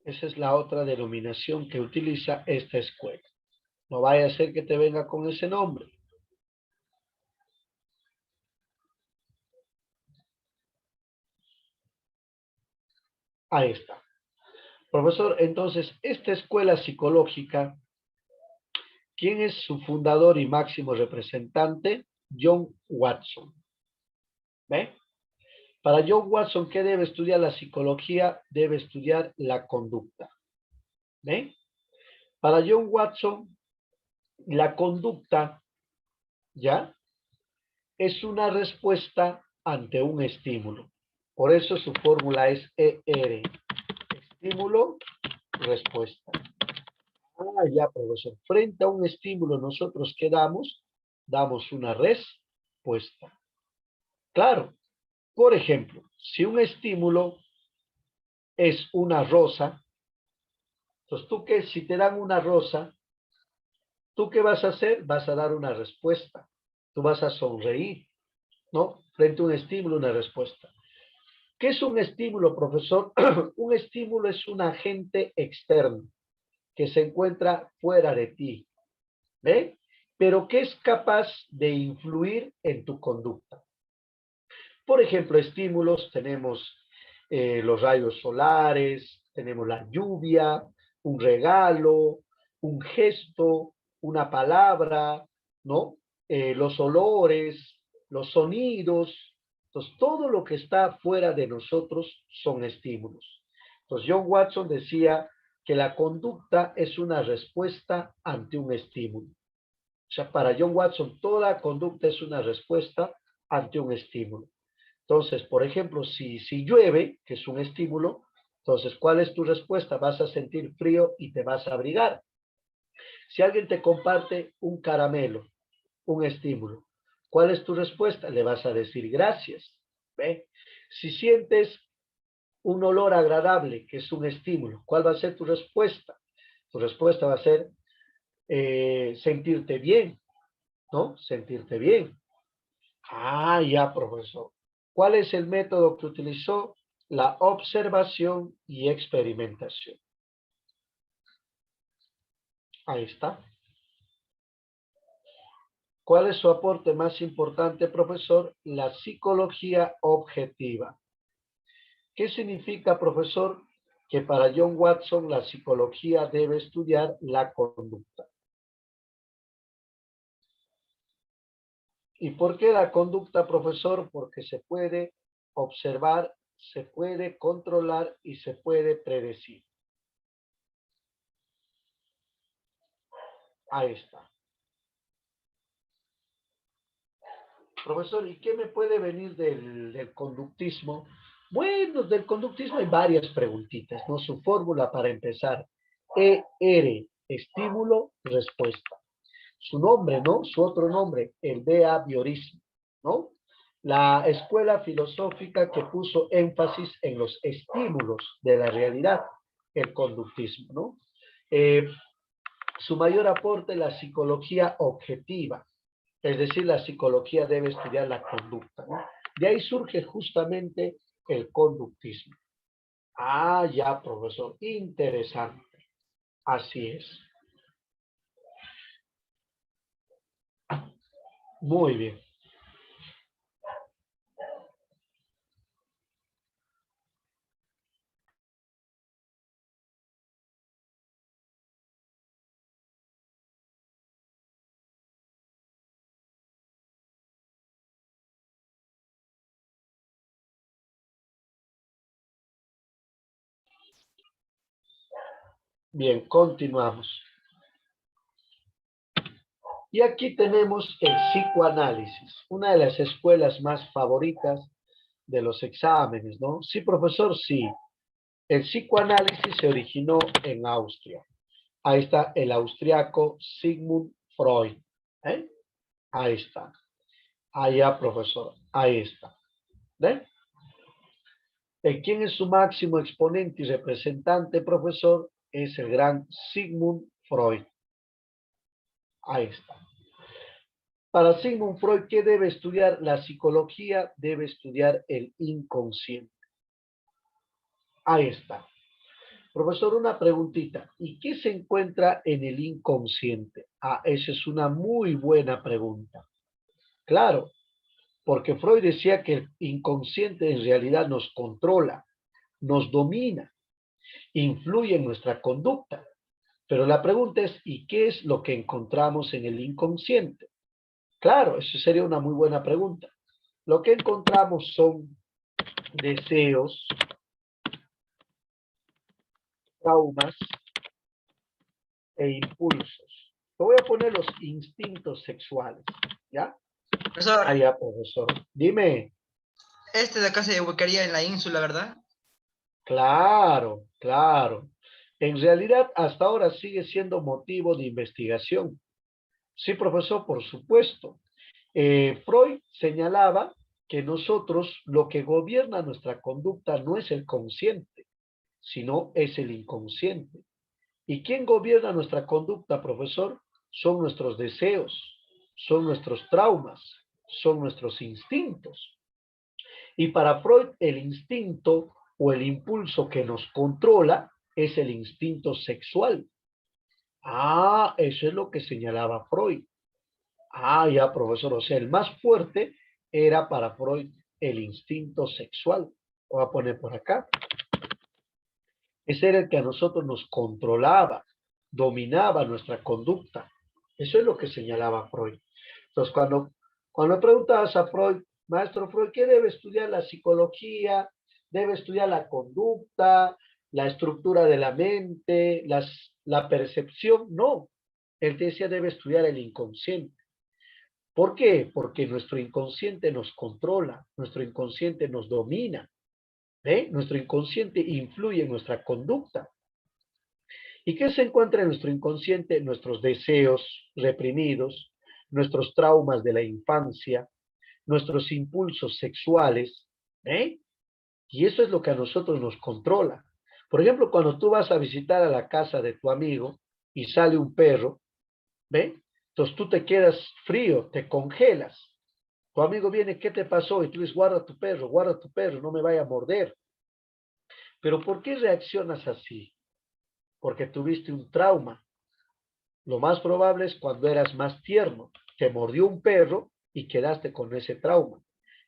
Esa es la otra denominación que utiliza esta escuela. No vaya a ser que te venga con ese nombre. Ahí está. Profesor, entonces, esta escuela psicológica, ¿quién es su fundador y máximo representante? John Watson. ¿Ve? Para John Watson, ¿qué debe estudiar la psicología? Debe estudiar la conducta. ¿Ve? Para John Watson, la conducta, ¿ya? Es una respuesta ante un estímulo. Por eso su fórmula es ER. Estímulo, respuesta. Ah, ya, profesor. Frente a un estímulo, ¿nosotros qué damos? Damos una respuesta. Claro. Por ejemplo, si un estímulo es una rosa, entonces tú que si te dan una rosa, ¿tú qué vas a hacer? Vas a dar una respuesta. Tú vas a sonreír, ¿no? Frente a un estímulo, una respuesta. ¿Qué es un estímulo, profesor? Un estímulo es un agente externo que se encuentra fuera de ti, ¿ve? Pero que es capaz de influir en tu conducta. Por ejemplo, estímulos, tenemos los rayos solares, tenemos la lluvia, un regalo, un gesto, una palabra, ¿no? Los olores, los sonidos. Entonces, todo lo que está fuera de nosotros son estímulos. Entonces, John Watson decía que la conducta es una respuesta ante un estímulo. O sea, para John Watson, toda conducta es una respuesta ante un estímulo. Entonces, por ejemplo, si llueve, que es un estímulo, entonces, ¿cuál es tu respuesta? Vas a sentir frío y te vas a abrigar. Si alguien te comparte un caramelo, un estímulo, ¿Cuál es tu respuesta? Le vas a decir gracias. ¿Ve? Si sientes un olor agradable, que es un estímulo, ¿cuál va a ser tu respuesta? Tu respuesta va a ser sentirte bien, ¿no? Sentirte bien. Ah, ya, profesor. ¿Cuál es el método que utilizó? La observación y experimentación. Ahí está. ¿Cuál es su aporte más importante, profesor? La psicología objetiva. ¿Qué significa, profesor? Que para John Watson la psicología debe estudiar la conducta. ¿Y por qué la conducta, profesor? Porque se puede observar, se puede controlar y se puede predecir. Ahí está. Profesor, ¿y qué me puede venir del conductismo? Bueno, del conductismo hay varias preguntitas, ¿no? Su fórmula para empezar. ER, estímulo, respuesta. Su nombre, ¿no? Su otro nombre, el behaviorismo, ¿no? La escuela filosófica que puso énfasis en los estímulos de la realidad, el conductismo, ¿no? Su mayor aporte, la psicología objetiva, es decir, la psicología debe estudiar la conducta, ¿no? De ahí surge justamente el conductismo. Ah, ya, profesor, interesante. Así es. Muy bien. Bien, continuamos. Y aquí tenemos el psicoanálisis, una de las escuelas más favoritas de los exámenes, ¿no? Sí, profesor, sí. El psicoanálisis se originó en Austria. Ahí está el austriaco Sigmund Freud. ¿Eh? Ahí está. Allá, profesor. Ahí está. ¿Ven? ¿Quién es su máximo exponente y representante, profesor? Es el gran Sigmund Freud. Ahí está. Para Sigmund Freud, ¿qué debe estudiar? La psicología debe estudiar el inconsciente. Ahí está. Profesor, una preguntita. ¿Y qué se encuentra en el inconsciente? Ah, esa es una muy buena pregunta. Claro, porque Freud decía que el inconsciente en realidad nos controla, nos domina, influye en nuestra conducta. Pero la pregunta es, ¿y qué es lo que encontramos en el inconsciente? Claro, eso sería una muy buena pregunta. Lo que encontramos son deseos, traumas e impulsos. Te voy a poner los instintos sexuales, ¿ya? Profesor, Allá, profesor. Dime. este de acá se ubicaría en la ínsula, ¿verdad? Claro, claro. En realidad, hasta ahora sigue siendo motivo de investigación. Sí, profesor, por supuesto. Freud señalaba que nosotros, lo que gobierna nuestra conducta no es el consciente, sino es el inconsciente. ¿Y quién gobierna nuestra conducta, profesor? Son nuestros deseos, son nuestros traumas, son nuestros instintos. Y para Freud, el instinto o el impulso que nos controla es el instinto sexual. Ah, eso es lo que señalaba Freud. Ah, ya, profesor. O sea, el más fuerte era para Freud el instinto sexual. Voy a poner por acá. Ese era el que a nosotros nos controlaba, dominaba nuestra conducta. Eso es lo que señalaba Freud. Entonces, cuando preguntabas a Freud, maestro Freud, ¿qué debe estudiar la psicología? ¿Debe estudiar la conducta, la estructura de la mente, la percepción? No. Él decía, debe estudiar el inconsciente. ¿Por qué? Porque nuestro inconsciente nos controla, nuestro inconsciente nos domina. Nuestro inconsciente influye en nuestra conducta. ¿Y qué se encuentra en nuestro inconsciente? Nuestros deseos reprimidos, nuestros traumas de la infancia, nuestros impulsos sexuales, ¿eh? Y eso es lo que a nosotros nos controla. Por ejemplo, cuando tú vas a visitar a la casa de tu amigo y sale un perro, ¿ve? Entonces tú te quedas frío, te congelas. Tu amigo viene, ¿qué te pasó? Y tú dices, guarda tu perro, no me vaya a morder. Pero ¿por qué reaccionas así? Porque tuviste un trauma. Lo más probable es cuando eras más tierno, te mordió un perro y quedaste con ese trauma.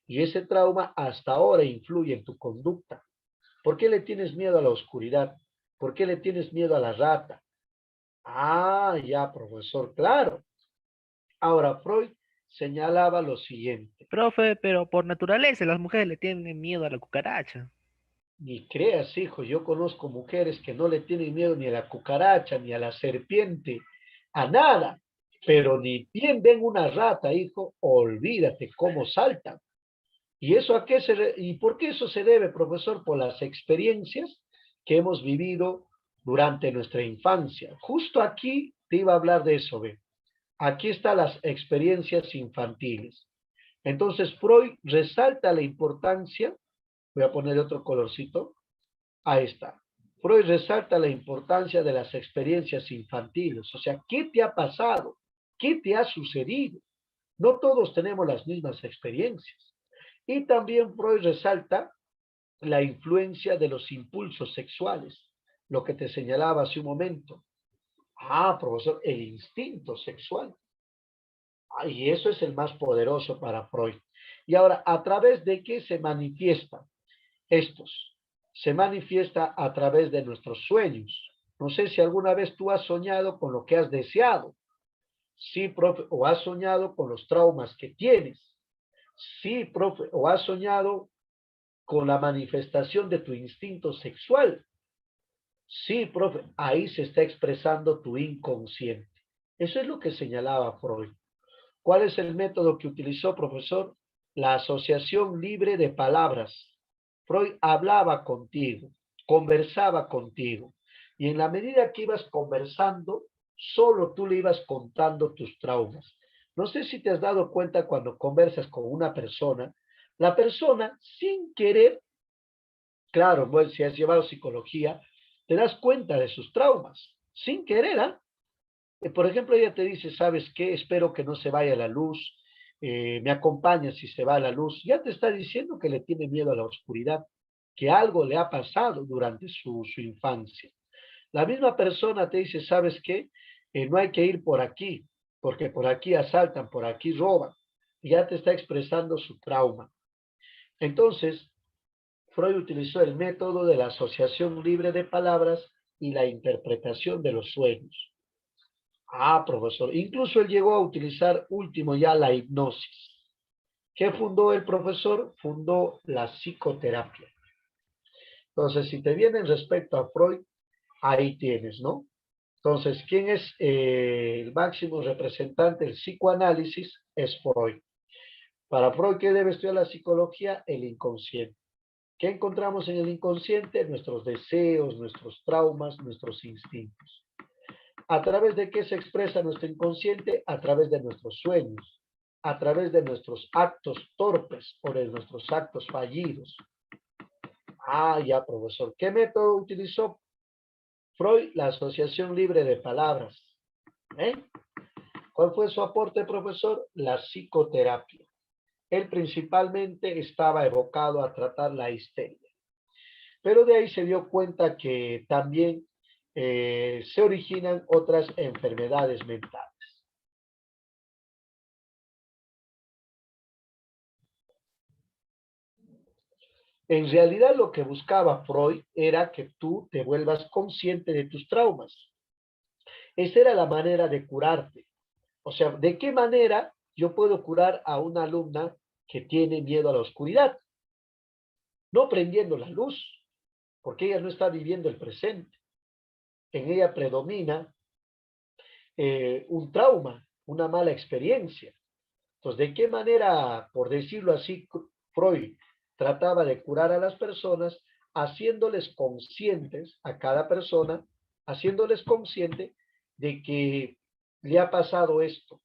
Y ese trauma hasta ahora influye en tu conducta. ¿Por qué le tienes miedo a la oscuridad? ¿Por qué le tienes miedo a la rata? Ah, ya, profesor, claro. Ahora, Freud señalaba lo siguiente. Profe, pero por naturaleza las mujeres le tienen miedo a la cucaracha. Ni creas, hijo, yo conozco mujeres que no le tienen miedo ni a la cucaracha, ni a la serpiente, a nada. Pero ni bien ven una rata, hijo, olvídate cómo saltan. ¿Y eso a qué y por qué eso se debe, profesor? Por las experiencias que hemos vivido durante nuestra infancia. Justo aquí te iba a hablar de eso, ve. Aquí están las experiencias infantiles. Entonces, Freud resalta la importancia, voy a poner otro colorcito, ahí está. Freud resalta la importancia de las experiencias infantiles. O sea, ¿qué te ha pasado? ¿Qué te ha sucedido? No todos tenemos las mismas experiencias. Y también Freud resalta la influencia de los impulsos sexuales, lo que te señalaba hace un momento. Ah, profesor, el instinto sexual. Ah, y eso es el más poderoso para Freud. Y ahora, ¿a través de qué se manifiestan estos? Se manifiesta a través de nuestros sueños. No sé si alguna vez tú has soñado con lo que has deseado. Sí, profe, o has soñado con los traumas que tienes. Sí, profe, o has soñado con la manifestación de tu instinto sexual. Sí, profe, ahí se está expresando tu inconsciente. Eso es lo que señalaba Freud. ¿Cuál es el método que utilizó, profesor? La asociación libre de palabras. Freud hablaba contigo, conversaba contigo, y en la medida que ibas conversando, solo tú le ibas contando tus traumas. No sé si te has dado cuenta cuando conversas con una persona, la persona sin querer, claro, bueno, si has llevado psicología, te das cuenta de sus traumas, sin querer, ¿ah? Por ejemplo, ella te dice, ¿sabes qué? Espero que no se vaya la luz, me acompaña si se va la luz. Ya te está diciendo que le tiene miedo a la oscuridad, que algo le ha pasado durante su infancia. La misma persona te dice, ¿sabes qué? No hay que ir por aquí, porque por aquí asaltan, por aquí roban. Ya te está expresando su trauma. Entonces, Freud utilizó el método de la asociación libre de palabras y la interpretación de los sueños. Ah, profesor. Incluso él llegó a utilizar último ya la hipnosis. ¿Qué fundó el profesor? Fundó la psicoterapia. Entonces, si te vienen respecto a Freud, ahí tienes, ¿no? Entonces, ¿quién es el máximo representante del psicoanálisis? Es Freud. Para Freud, ¿qué debe estudiar la psicología? El inconsciente. ¿Qué encontramos en el inconsciente? Nuestros deseos, nuestros traumas, nuestros instintos. ¿A través de qué se expresa nuestro inconsciente? A través de nuestros sueños, a través de nuestros actos torpes o de nuestros actos fallidos. Ah, ya, profesor. ¿Qué método utilizó Freud? La asociación libre de palabras. ¿Eh? ¿Cuál fue su aporte, profesor? La psicoterapia. Él principalmente estaba evocado a tratar la histeria. Pero de ahí se dio cuenta que también se originan otras enfermedades mentales. En realidad lo que buscaba Freud era que tú te vuelvas consciente de tus traumas. Esa era la manera de curarte. O sea, ¿de qué manera yo puedo curar a una alumna que tiene miedo a la oscuridad? No prendiendo la luz, porque ella no está viviendo el presente. En ella predomina un trauma, una mala experiencia. Entonces, ¿de qué manera, por decirlo así, Freud trataba de curar a las personas haciéndoles conscientes a cada persona, haciéndoles consciente de que le ha pasado esto,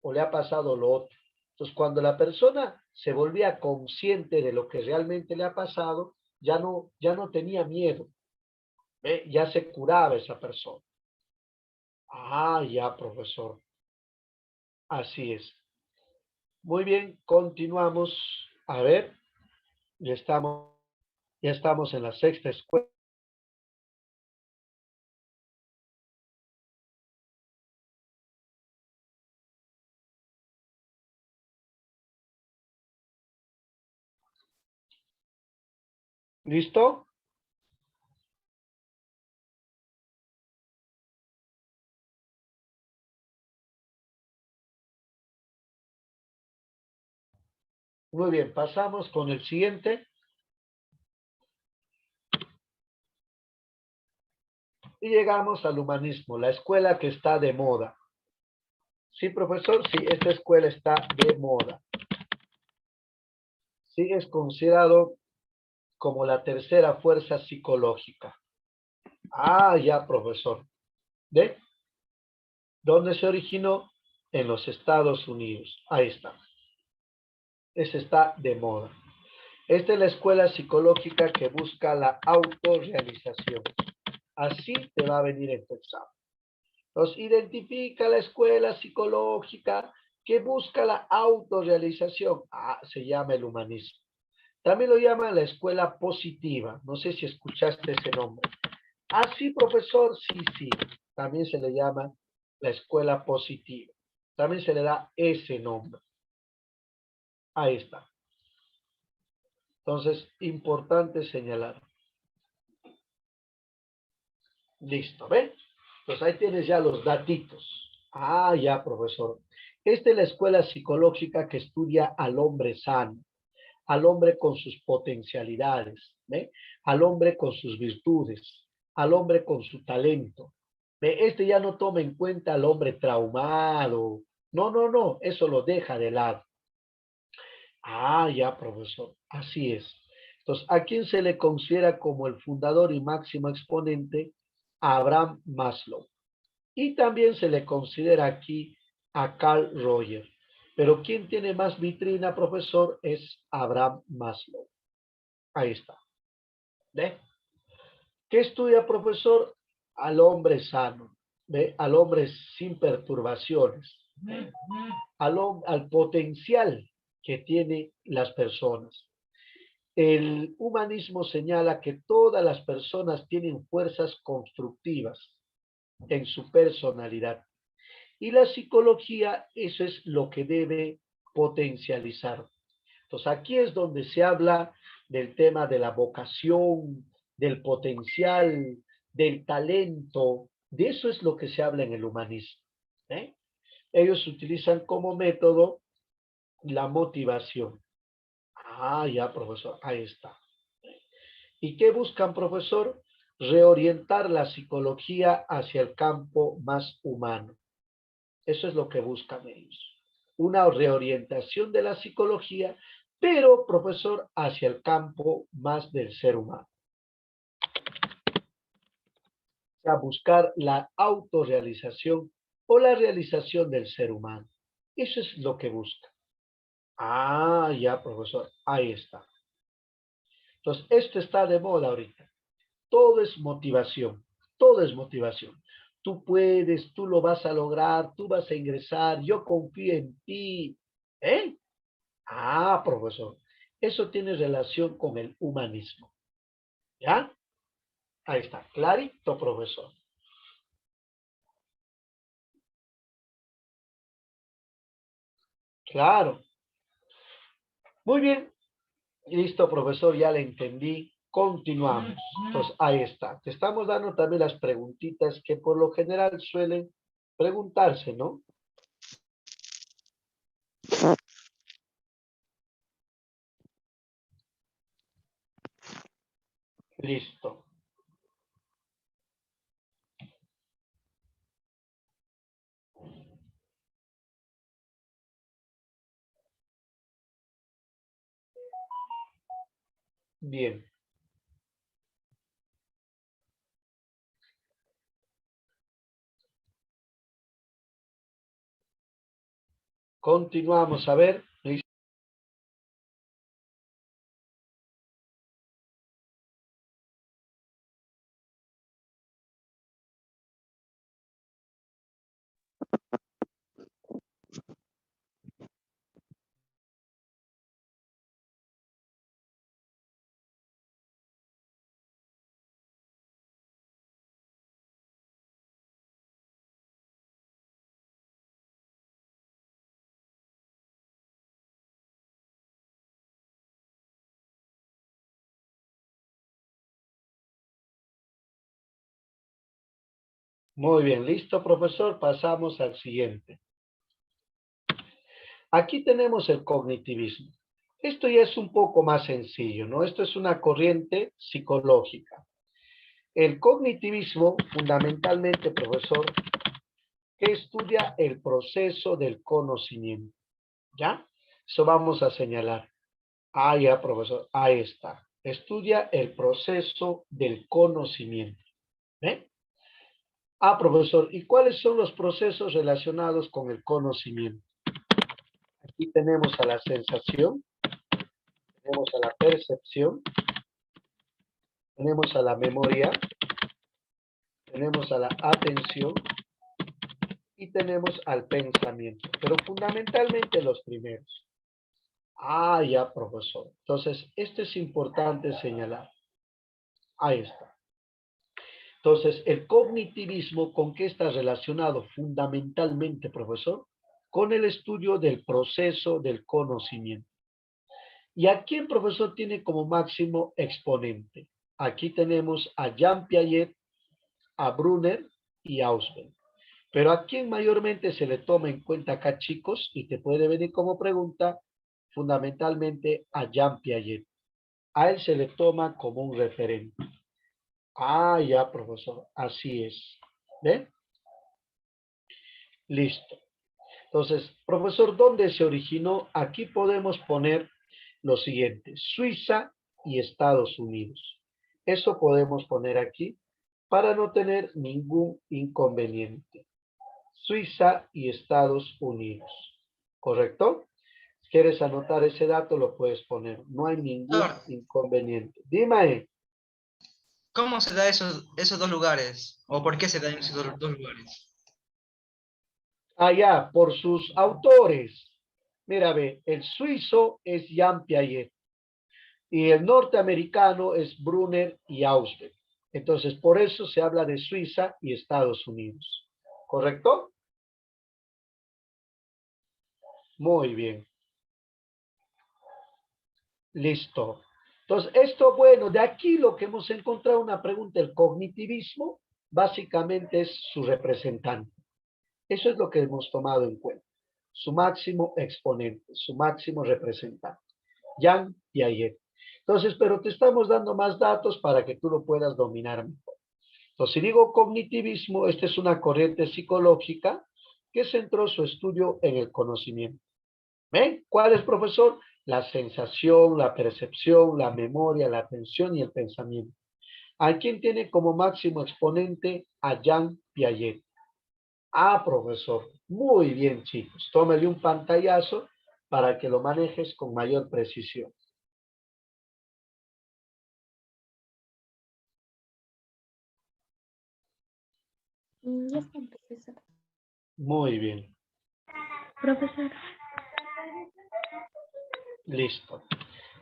o le ha pasado lo otro. Entonces, cuando la persona se volvía consciente de lo que realmente le ha pasado, ya no tenía miedo, ¿ve? Ya se curaba esa persona. Ah, ya, profesor. Así es. Muy bien, continuamos. A ver, ya estamos en la sexta escuela. ¿Listo? Muy bien, pasamos con el siguiente. Y llegamos al humanismo, la escuela que está de moda. Sí, profesor, sí, esta escuela está de moda. Sí, es considerado como la tercera fuerza psicológica. Ah, ya, profesor. ¿De dónde se originó? En los Estados Unidos. Ahí está. Ese está de moda. Esta es la escuela psicológica que busca la autorrealización. Así te va a venir en tu examen. Nos identifica la escuela psicológica que busca la autorrealización. Ah, se llama el humanismo. También lo llaman la escuela positiva. No sé si escuchaste ese nombre. Ah, sí, profesor, sí, sí. También se le llama la escuela positiva. También se le da ese nombre. Ahí está. Entonces, importante señalar. Listo, ¿ven? Entonces ahí tienes ya los datitos. Ah, ya, profesor. Esta es la escuela psicológica que estudia al hombre sano, al hombre con sus potencialidades, ¿ve? Al hombre con sus virtudes, al hombre con su talento. ¿Ve? Este ya no toma en cuenta al hombre traumado. No, no, no, eso lo deja de lado. Ah, ya, profesor, así es. Entonces, ¿a quién se le considera como el fundador y máximo exponente? A Abraham Maslow. Y también se le considera aquí a Carl Rogers. Pero ¿quién tiene más vitrina, profesor? Es Abraham Maslow. Ahí está. ¿Ve? ¿Qué estudia, profesor? Al hombre sano, ¿ve? Al hombre sin perturbaciones, ¿ve? Al potencial que tienen las personas. El humanismo señala que todas las personas tienen fuerzas constructivas en su personalidad. Y la psicología, eso es lo que debe potencializar. Entonces, aquí es donde se habla del tema de la vocación, del potencial, del talento. De eso es lo que se habla en el humanismo. ¿Eh? Ellos utilizan como método la motivación. Ah, ya, profesor, ahí está. ¿Y qué buscan, profesor? Reorientar la psicología hacia el campo más humano. Eso es lo que buscan ellos. Una reorientación de la psicología, pero, profesor, hacia el campo más del ser humano. O sea, buscar la autorrealización o la realización del ser humano. Eso es lo que busca. Ah, ya, profesor. Ahí está. Entonces, esto está de moda ahorita. Todo es motivación. Todo es motivación. Tú puedes, tú lo vas a lograr, tú vas a ingresar, yo confío en ti. ¿Eh? Ah, profesor. Eso tiene relación con el humanismo. ¿Ya? Ahí está. Clarito, profesor. Claro. Muy bien. Listo, profesor. Ya le entendí. Continuamos. Entonces, ahí está. Te estamos dando también las preguntitas que por lo general suelen preguntarse, ¿no? Listo. Bien. Continuamos a ver. Muy bien, listo, profesor. Pasamos al siguiente. Aquí tenemos el cognitivismo. Esto ya es un poco más sencillo, ¿no? Esto es una corriente psicológica. El cognitivismo, fundamentalmente, profesor, que estudia el proceso del conocimiento. ¿Ya? Eso vamos a señalar. Ah, ya, profesor. Ahí está. Estudia el proceso del conocimiento. ¿Ve? Ah, profesor. ¿Y cuáles son los procesos relacionados con el conocimiento? Aquí tenemos a la sensación, tenemos a la percepción, tenemos a la memoria, tenemos a la atención y tenemos al pensamiento, pero fundamentalmente los primeros. Ah, ya, profesor. Entonces, esto es importante señalar. Ahí está. Entonces, el cognitivismo, ¿con qué está relacionado? Fundamentalmente, profesor, con el estudio del proceso del conocimiento. ¿Y a quién, profesor, tiene como máximo exponente? Aquí tenemos a Jean Piaget, a Brunner y a Ausubel. Pero ¿a quién mayormente se le toma en cuenta acá, chicos? Y te puede venir como pregunta, fundamentalmente a Jean Piaget. A él se le toma como un referente. Ah, ya, profesor, así es. ¿Ve? Listo. Entonces, profesor, ¿dónde se originó? Aquí podemos poner lo siguiente, Suiza y Estados Unidos. Eso podemos poner aquí para no tener ningún inconveniente. Suiza y Estados Unidos. ¿Correcto? Si quieres anotar ese dato, lo puedes poner. No hay ningún inconveniente. Dime. ¿Cómo se da esos dos lugares? ¿O por qué se dan esos dos lugares? Allá, por sus autores. Mira, ve, el suizo es Jean Piaget y el norteamericano es Brunner y Ausubel. Entonces, por eso se habla de Suiza y Estados Unidos. ¿Correcto? Muy bien. Listo. Entonces, esto, bueno, de aquí lo que hemos encontrado una pregunta, el cognitivismo, básicamente es su representante. Eso es lo que hemos tomado en cuenta. Su máximo exponente, su máximo representante. Jean Piaget. Entonces, pero te estamos dando más datos para que tú lo puedas dominar mejor. Entonces, si digo cognitivismo, esta es una corriente psicológica que centró su estudio en el conocimiento. ¿Ven? ¿Cuál es, profesor? La sensación, la percepción, la memoria, la atención y el pensamiento. ¿A quién tiene como máximo exponente? A Jean Piaget. Ah, profesor. Muy bien, chicos. Tómale un pantallazo para que lo manejes con mayor precisión. Ya está, profesor. Muy bien. Profesor. Listo.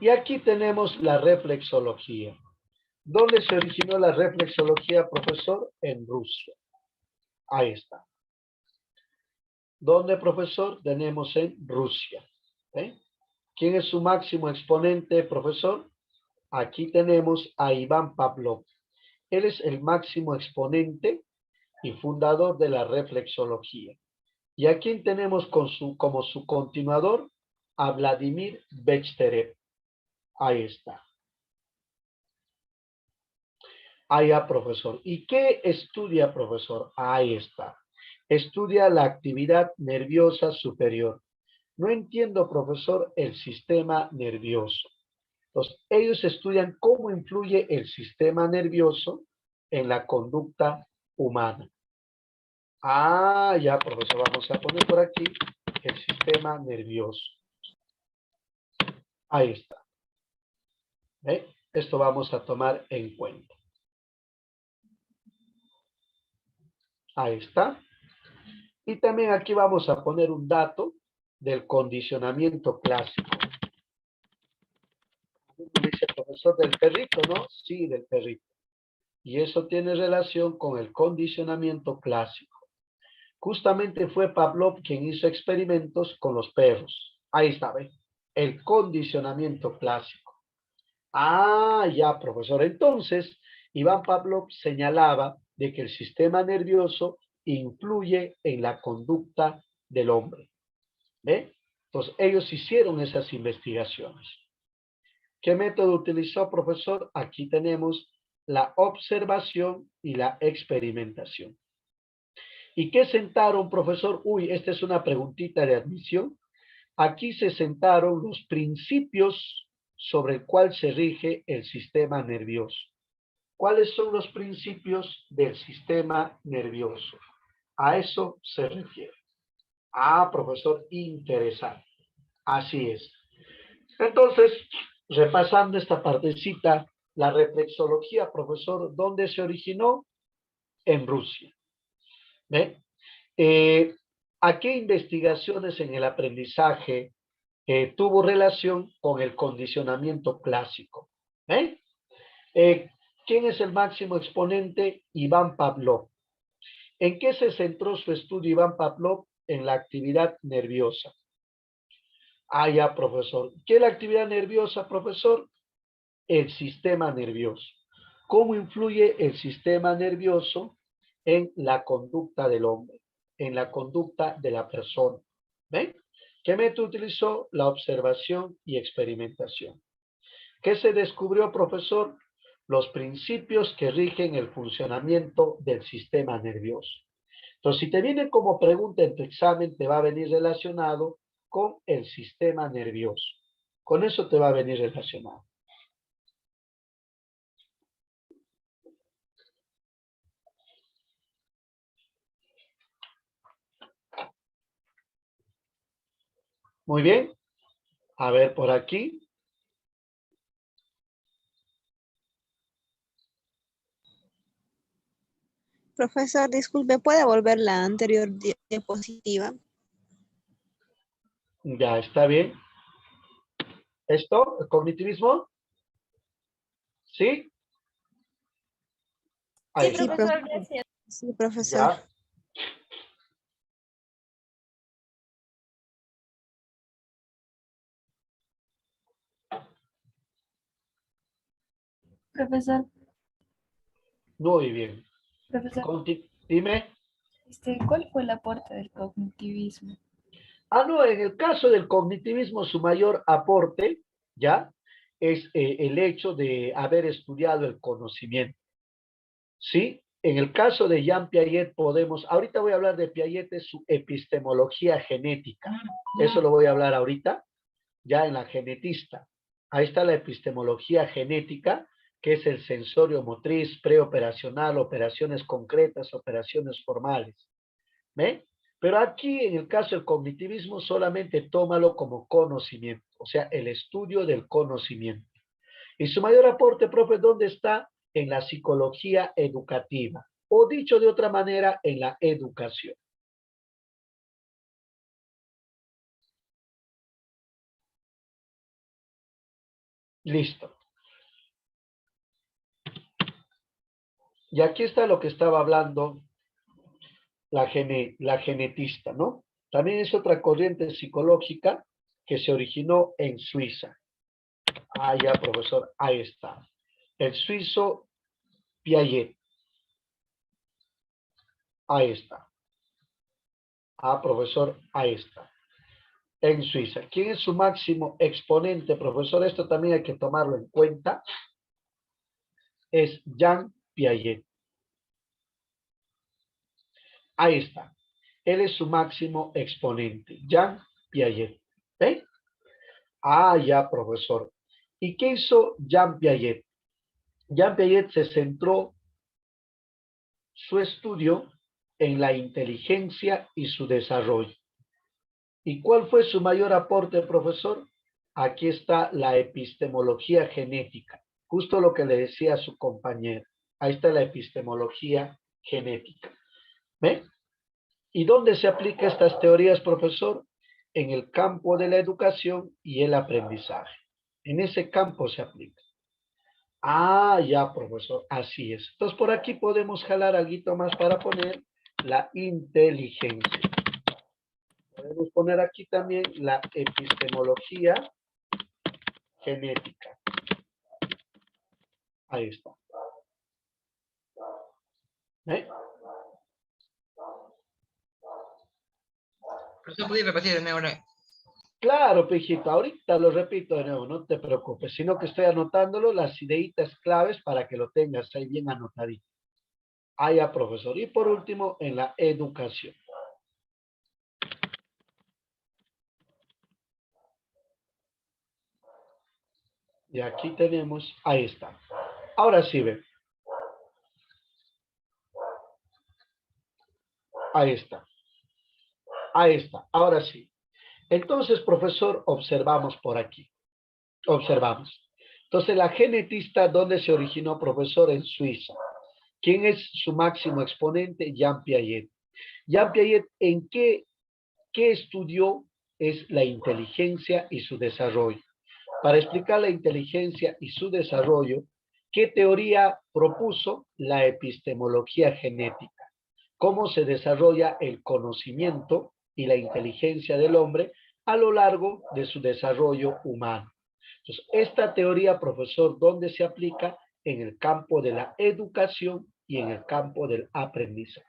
Y aquí tenemos la reflexología. ¿Dónde se originó la reflexología, profesor? En Rusia. Ahí está. ¿Dónde, profesor? Tenemos en Rusia. ¿Eh? ¿Quién es su máximo exponente, profesor? Aquí tenemos a Iván Pavlov. Él es el máximo exponente y fundador de la reflexología. ¿Y a quién tenemos como su continuador? A Vladimir Bechterev. Ahí está. Ahí está, profesor. ¿Y qué estudia, profesor? Ahí está. Estudia la actividad nerviosa superior. No entiendo, profesor, el sistema nervioso. Entonces, ellos estudian cómo influye el sistema nervioso en la conducta humana. Ah, ya, profesor, vamos a poner por aquí El sistema nervioso. Ahí está. ¿Ve? Esto vamos a tomar en cuenta. Ahí está. Y también aquí vamos a poner un dato del condicionamiento clásico. Dice el profesor del perrito, ¿no? Sí, del perrito. Y eso tiene relación con el condicionamiento clásico. Justamente fue Pavlov quien hizo experimentos con los perros. Ahí está, ¿ve? El condicionamiento clásico. Ah, ya, profesor. Entonces, Iván Pavlov señalaba de que el sistema nervioso influye en la conducta del hombre. ¿Ve? Entonces, ellos hicieron esas investigaciones. ¿Qué método utilizó, profesor? Aquí tenemos la observación y la experimentación. ¿Y qué sentaron, profesor? Uy, esta es una preguntita de admisión. Aquí se sentaron los principios sobre el cual se rige el sistema nervioso. ¿Cuáles son los principios del sistema nervioso? A eso se refiere. Ah, profesor, interesante. Así es. Entonces, repasando esta partecita, la reflexología, profesor, ¿dónde se originó? En Rusia. ¿Ve? ¿A qué investigaciones en el aprendizaje tuvo relación con el condicionamiento clásico? ¿Quién es el máximo exponente? Iván Pavlov. ¿En qué se centró su estudio Iván Pavlov? En la actividad nerviosa. Ah, ya, profesor. ¿Qué es la actividad nerviosa, profesor? El sistema nervioso. ¿Cómo influye el sistema nervioso en la conducta del hombre, en la conducta de la persona? ¿Ven? ¿Qué método utilizó? La observación y experimentación. ¿Qué se descubrió, profesor? Los principios que rigen el funcionamiento del sistema nervioso. Entonces, si te viene como pregunta en tu examen, te va a venir relacionado con el sistema nervioso. Con eso te va a venir relacionado. Muy bien. A ver, por aquí. Profesor, disculpe, ¿puede volver la anterior diapositiva? Ya, está bien. ¿Esto? ¿El cognitivismo? ¿Sí? Ahí Sí, está. profesor, gracias. Sí, profesor. Ya. Profesor, Muy bien. profesor, Dime. ¿cuál fue el aporte del cognitivismo? Ah, no, en el caso del cognitivismo, su mayor aporte, ¿ya? Es el hecho de haber estudiado el conocimiento. ¿Sí? En el caso de Jean Piaget podemos, ahorita voy a hablar de Piaget, de su epistemología genética. Eso lo voy a hablar ahorita, ya en la genetista. Ahí está la epistemología genética, que es el sensorio motriz, preoperacional, operaciones concretas, operaciones formales. ¿Ve? Pero aquí, en el caso del cognitivismo, solamente tómalo como conocimiento, o sea, el estudio del conocimiento. Y su mayor aporte, profe, ¿dónde está? En la psicología educativa, o dicho de otra manera, en la educación. Listo. Y aquí está lo que estaba hablando la genetista, ¿no? También es otra corriente psicológica que se originó en Suiza. Ah, ya, profesor, ahí está. El suizo Piaget. Ahí está. Ah, profesor, ahí está. En Suiza. ¿Quién es su máximo exponente, profesor? Esto también hay que tomarlo en cuenta. Es Jean Piaget. Ahí está. Él es su máximo exponente. Jean Piaget. ¿Ven? Ah, ya, profesor. ¿Y qué hizo Jean Piaget? Jean Piaget se centró su estudio en la inteligencia y su desarrollo. ¿Y cuál fue su mayor aporte, profesor? Aquí está la epistemología genética, justo lo que le decía a su compañero. Ahí está la epistemología genética. ¿Ve? ¿Y dónde se aplican estas teorías, profesor? En el campo de la educación y el aprendizaje. En ese campo se aplica. Ah, ya, profesor, así es. Entonces, por aquí podemos jalar algo más para poner la inteligencia. Podemos poner aquí también la epistemología genética. Ahí está. ¿Eh? Profesor, ¿podría repetir de nuevo? Claro, pejito, ahorita lo repito de nuevo, no te preocupes, sino que estoy anotándolo, las ideitas claves para que lo tengas ahí bien anotadito. Ah, ya, profesor. Y por último, en la educación. Y aquí tenemos, ahí está. Ahora sí, ve. Ahí está. Ahí está. Ahora sí. Entonces, profesor, observamos por aquí. Observamos. Entonces, la genetista, ¿dónde se originó, profesor? En Suiza. ¿Quién es su máximo exponente? Jean Piaget. Jean Piaget, ¿en qué estudió? Es la inteligencia y su desarrollo. Para explicar la inteligencia y su desarrollo, ¿qué teoría propuso? La epistemología genética. Cómo se desarrolla el conocimiento y la inteligencia del hombre a lo largo de su desarrollo humano. Entonces, esta teoría, profesor, ¿dónde se aplica? En el campo de la educación y en el campo del aprendizaje.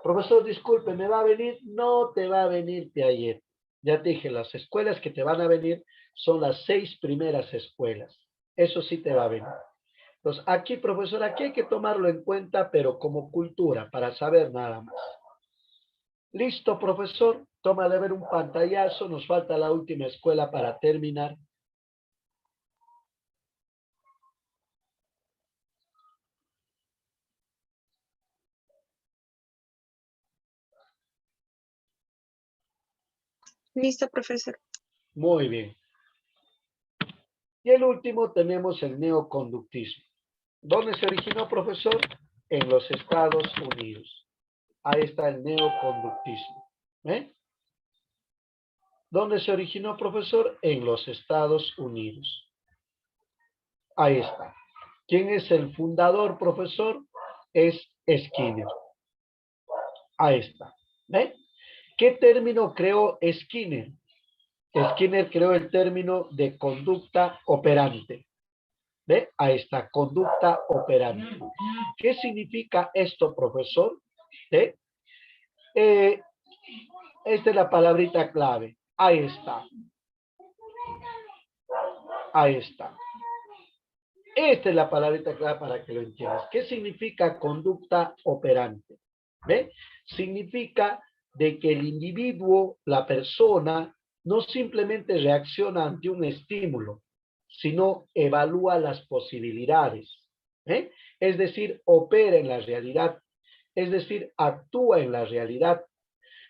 Profesor, disculpe, ¿me va a venir? No te va a venir Piaget. Ya te dije, las escuelas que te van a venir son las 6 primeras escuelas. Eso sí te va a venir. Entonces, aquí, profesor, aquí hay que tomarlo en cuenta, pero como cultura, para saber nada más. Listo, profesor. Toma de ver un pantallazo. Nos falta la última escuela para terminar. Listo, profesor. Muy bien. Y el último tenemos el neoconductismo. ¿Dónde se originó, profesor? En los Estados Unidos. Ahí está el neoconductismo. ¿Eh? ¿Dónde se originó, profesor? En los Estados Unidos. Ahí está. ¿Quién es el fundador, profesor? Es Skinner. Ahí está. ¿Ve? ¿Qué término creó Skinner? Skinner creó el término de conducta operante. ¿Ve? Ahí está, conducta operante. ¿Qué significa esto, profesor? ¿Ve? Esta es la palabrita clave. Ahí está. Ahí está. Esta es la palabrita clave para que lo entiendas. ¿Qué significa conducta operante? ¿Ve? Significa de que el individuo, la persona, no simplemente reacciona ante un estímulo, sino evalúa las posibilidades. ¿Eh? Es decir, opera en la realidad. Es decir, actúa en la realidad.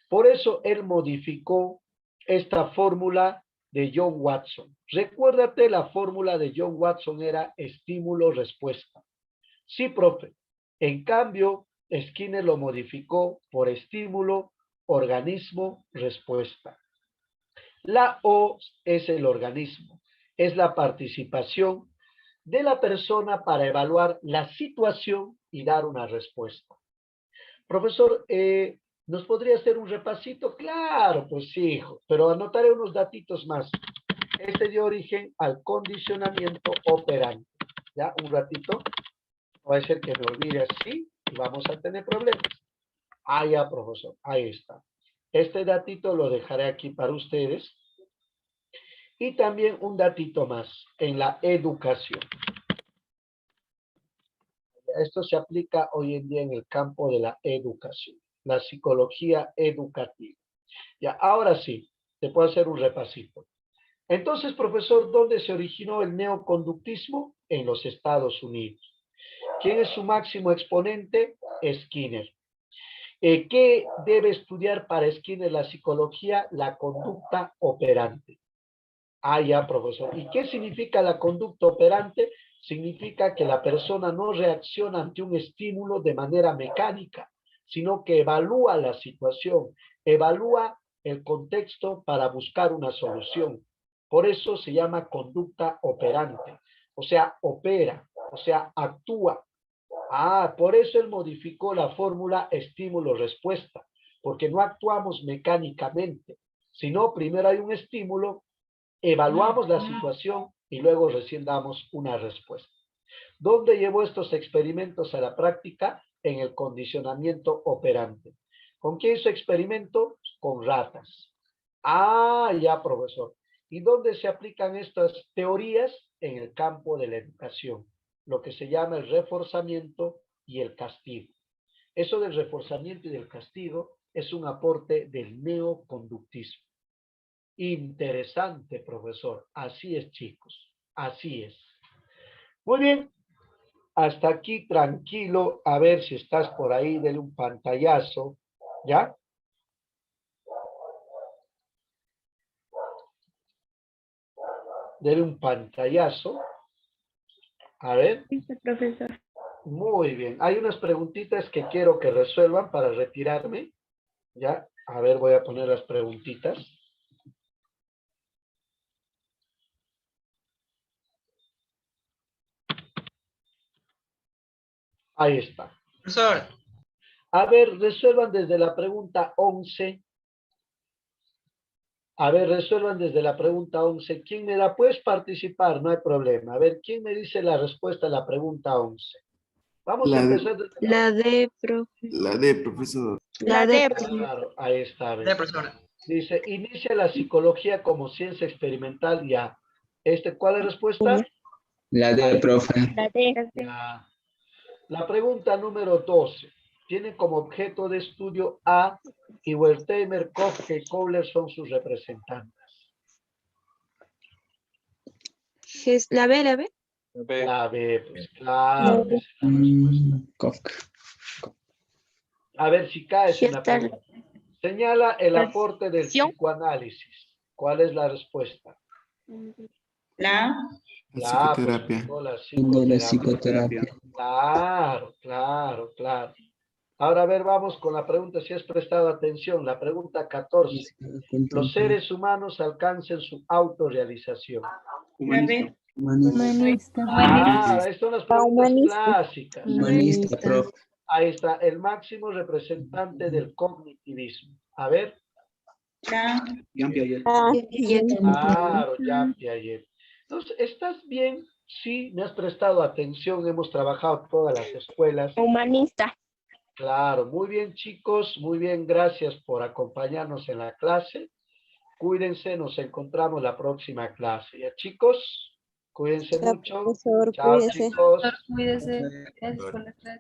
Por eso él modificó esta fórmula de John Watson. Recuérdate, la fórmula de John Watson era estímulo-respuesta. Sí, profe. En cambio, Skinner lo modificó por estímulo, organismo, respuesta. La O es el organismo, es la participación de la persona para evaluar la situación y dar una respuesta. Profesor, ¿nos podría hacer un repasito? Claro, pues sí, hijo, pero anotaré unos datitos más. Este dio origen al condicionamiento operante. ¿Ya? Un ratito. Va a ser que me olvide así y vamos a tener problemas. Ah, ya, profesor. Ahí está. Este datito lo dejaré aquí para ustedes. Y también un datito más en la educación. Esto se aplica hoy en día en el campo de la educación, la psicología educativa. Ya, ahora sí, te puedo hacer un repasito. Entonces, profesor, ¿dónde se originó el neoconductismo? En los Estados Unidos. ¿Quién es su máximo exponente? Skinner. ¿Qué debe estudiar para Skinner la psicología? La conducta operante. Ah, ya, profesor. ¿Y qué significa la conducta operante? Significa que la persona no reacciona ante un estímulo de manera mecánica, sino que evalúa la situación, evalúa el contexto para buscar una solución. Por eso se llama conducta operante. O sea, opera, o sea, actúa. Ah, por eso él modificó la fórmula estímulo-respuesta, porque no actuamos mecánicamente, sino primero hay un estímulo, evaluamos la situación y luego recién damos una respuesta. ¿Dónde llevó estos experimentos a la práctica? En el condicionamiento operante. ¿Con quién hizo experimento? Con ratas. Ah, ya, profesor. ¿Y dónde se aplican estas teorías? En el campo de la educación, lo que se llama el reforzamiento y el castigo. Eso del reforzamiento y del castigo es un aporte del neoconductismo. Interesante, profesor. Así es, chicos. Así es. Muy bien. Hasta aquí, tranquilo. A ver si estás por ahí, dale un pantallazo. ¿Ya? Dele un pantallazo. A ver. Listo, profesor. Muy bien. Hay unas preguntitas que quiero que resuelvan para retirarme. ¿Ya? A ver, voy a poner las preguntitas. Ahí está. Profesor, A ver, resuelvan desde la pregunta 11. A ver, resuelvan desde la pregunta 11. ¿Quién me da? Puedes participar, no hay problema. A ver, ¿quién me dice la respuesta a la pregunta 11? Vamos a empezar desde La D, profe. La D, profesor. La D, Claro, ahí está. A ver. de profesor. Dice, inicia la psicología como ciencia experimental ya. ¿Cuál es la respuesta? La D, profe. La D. Ya. La pregunta número 12. Tiene como objeto de estudio A y Wertheimer, Kofke y Kohler son sus representantes. La B, la B. La B, pues claro. Esa es la respuesta. Kafka. A ver si caes en la Gestalt. pregunta. Señala el aporte del psicoanálisis. ¿Cuál es la respuesta? La La psicoterapia. la La psicoterapia. psicoterapia. Claro, claro, claro. Ahora a ver, vamos con la pregunta, si has prestado atención. La pregunta 14. Los seres humanos alcancen su autorrealización. Humanista. Humanista. Ah, estas son las preguntas Humanista. clásicas. Humanista, profe. Ahí está, el máximo representante del cognitivismo. A ver. Jean Piaget. Claro, ya, Piaget. Entonces, ¿estás bien? Sí, me has prestado atención, hemos trabajado todas las escuelas. Humanista. Claro, muy bien, chicos, muy bien, gracias por acompañarnos en la clase. Cuídense, nos encontramos la próxima clase. ¿Ya, chicos? Cuídense mucho. Profesor, Chao, cuídese. chicos. Cuídese. Gracias por la clase.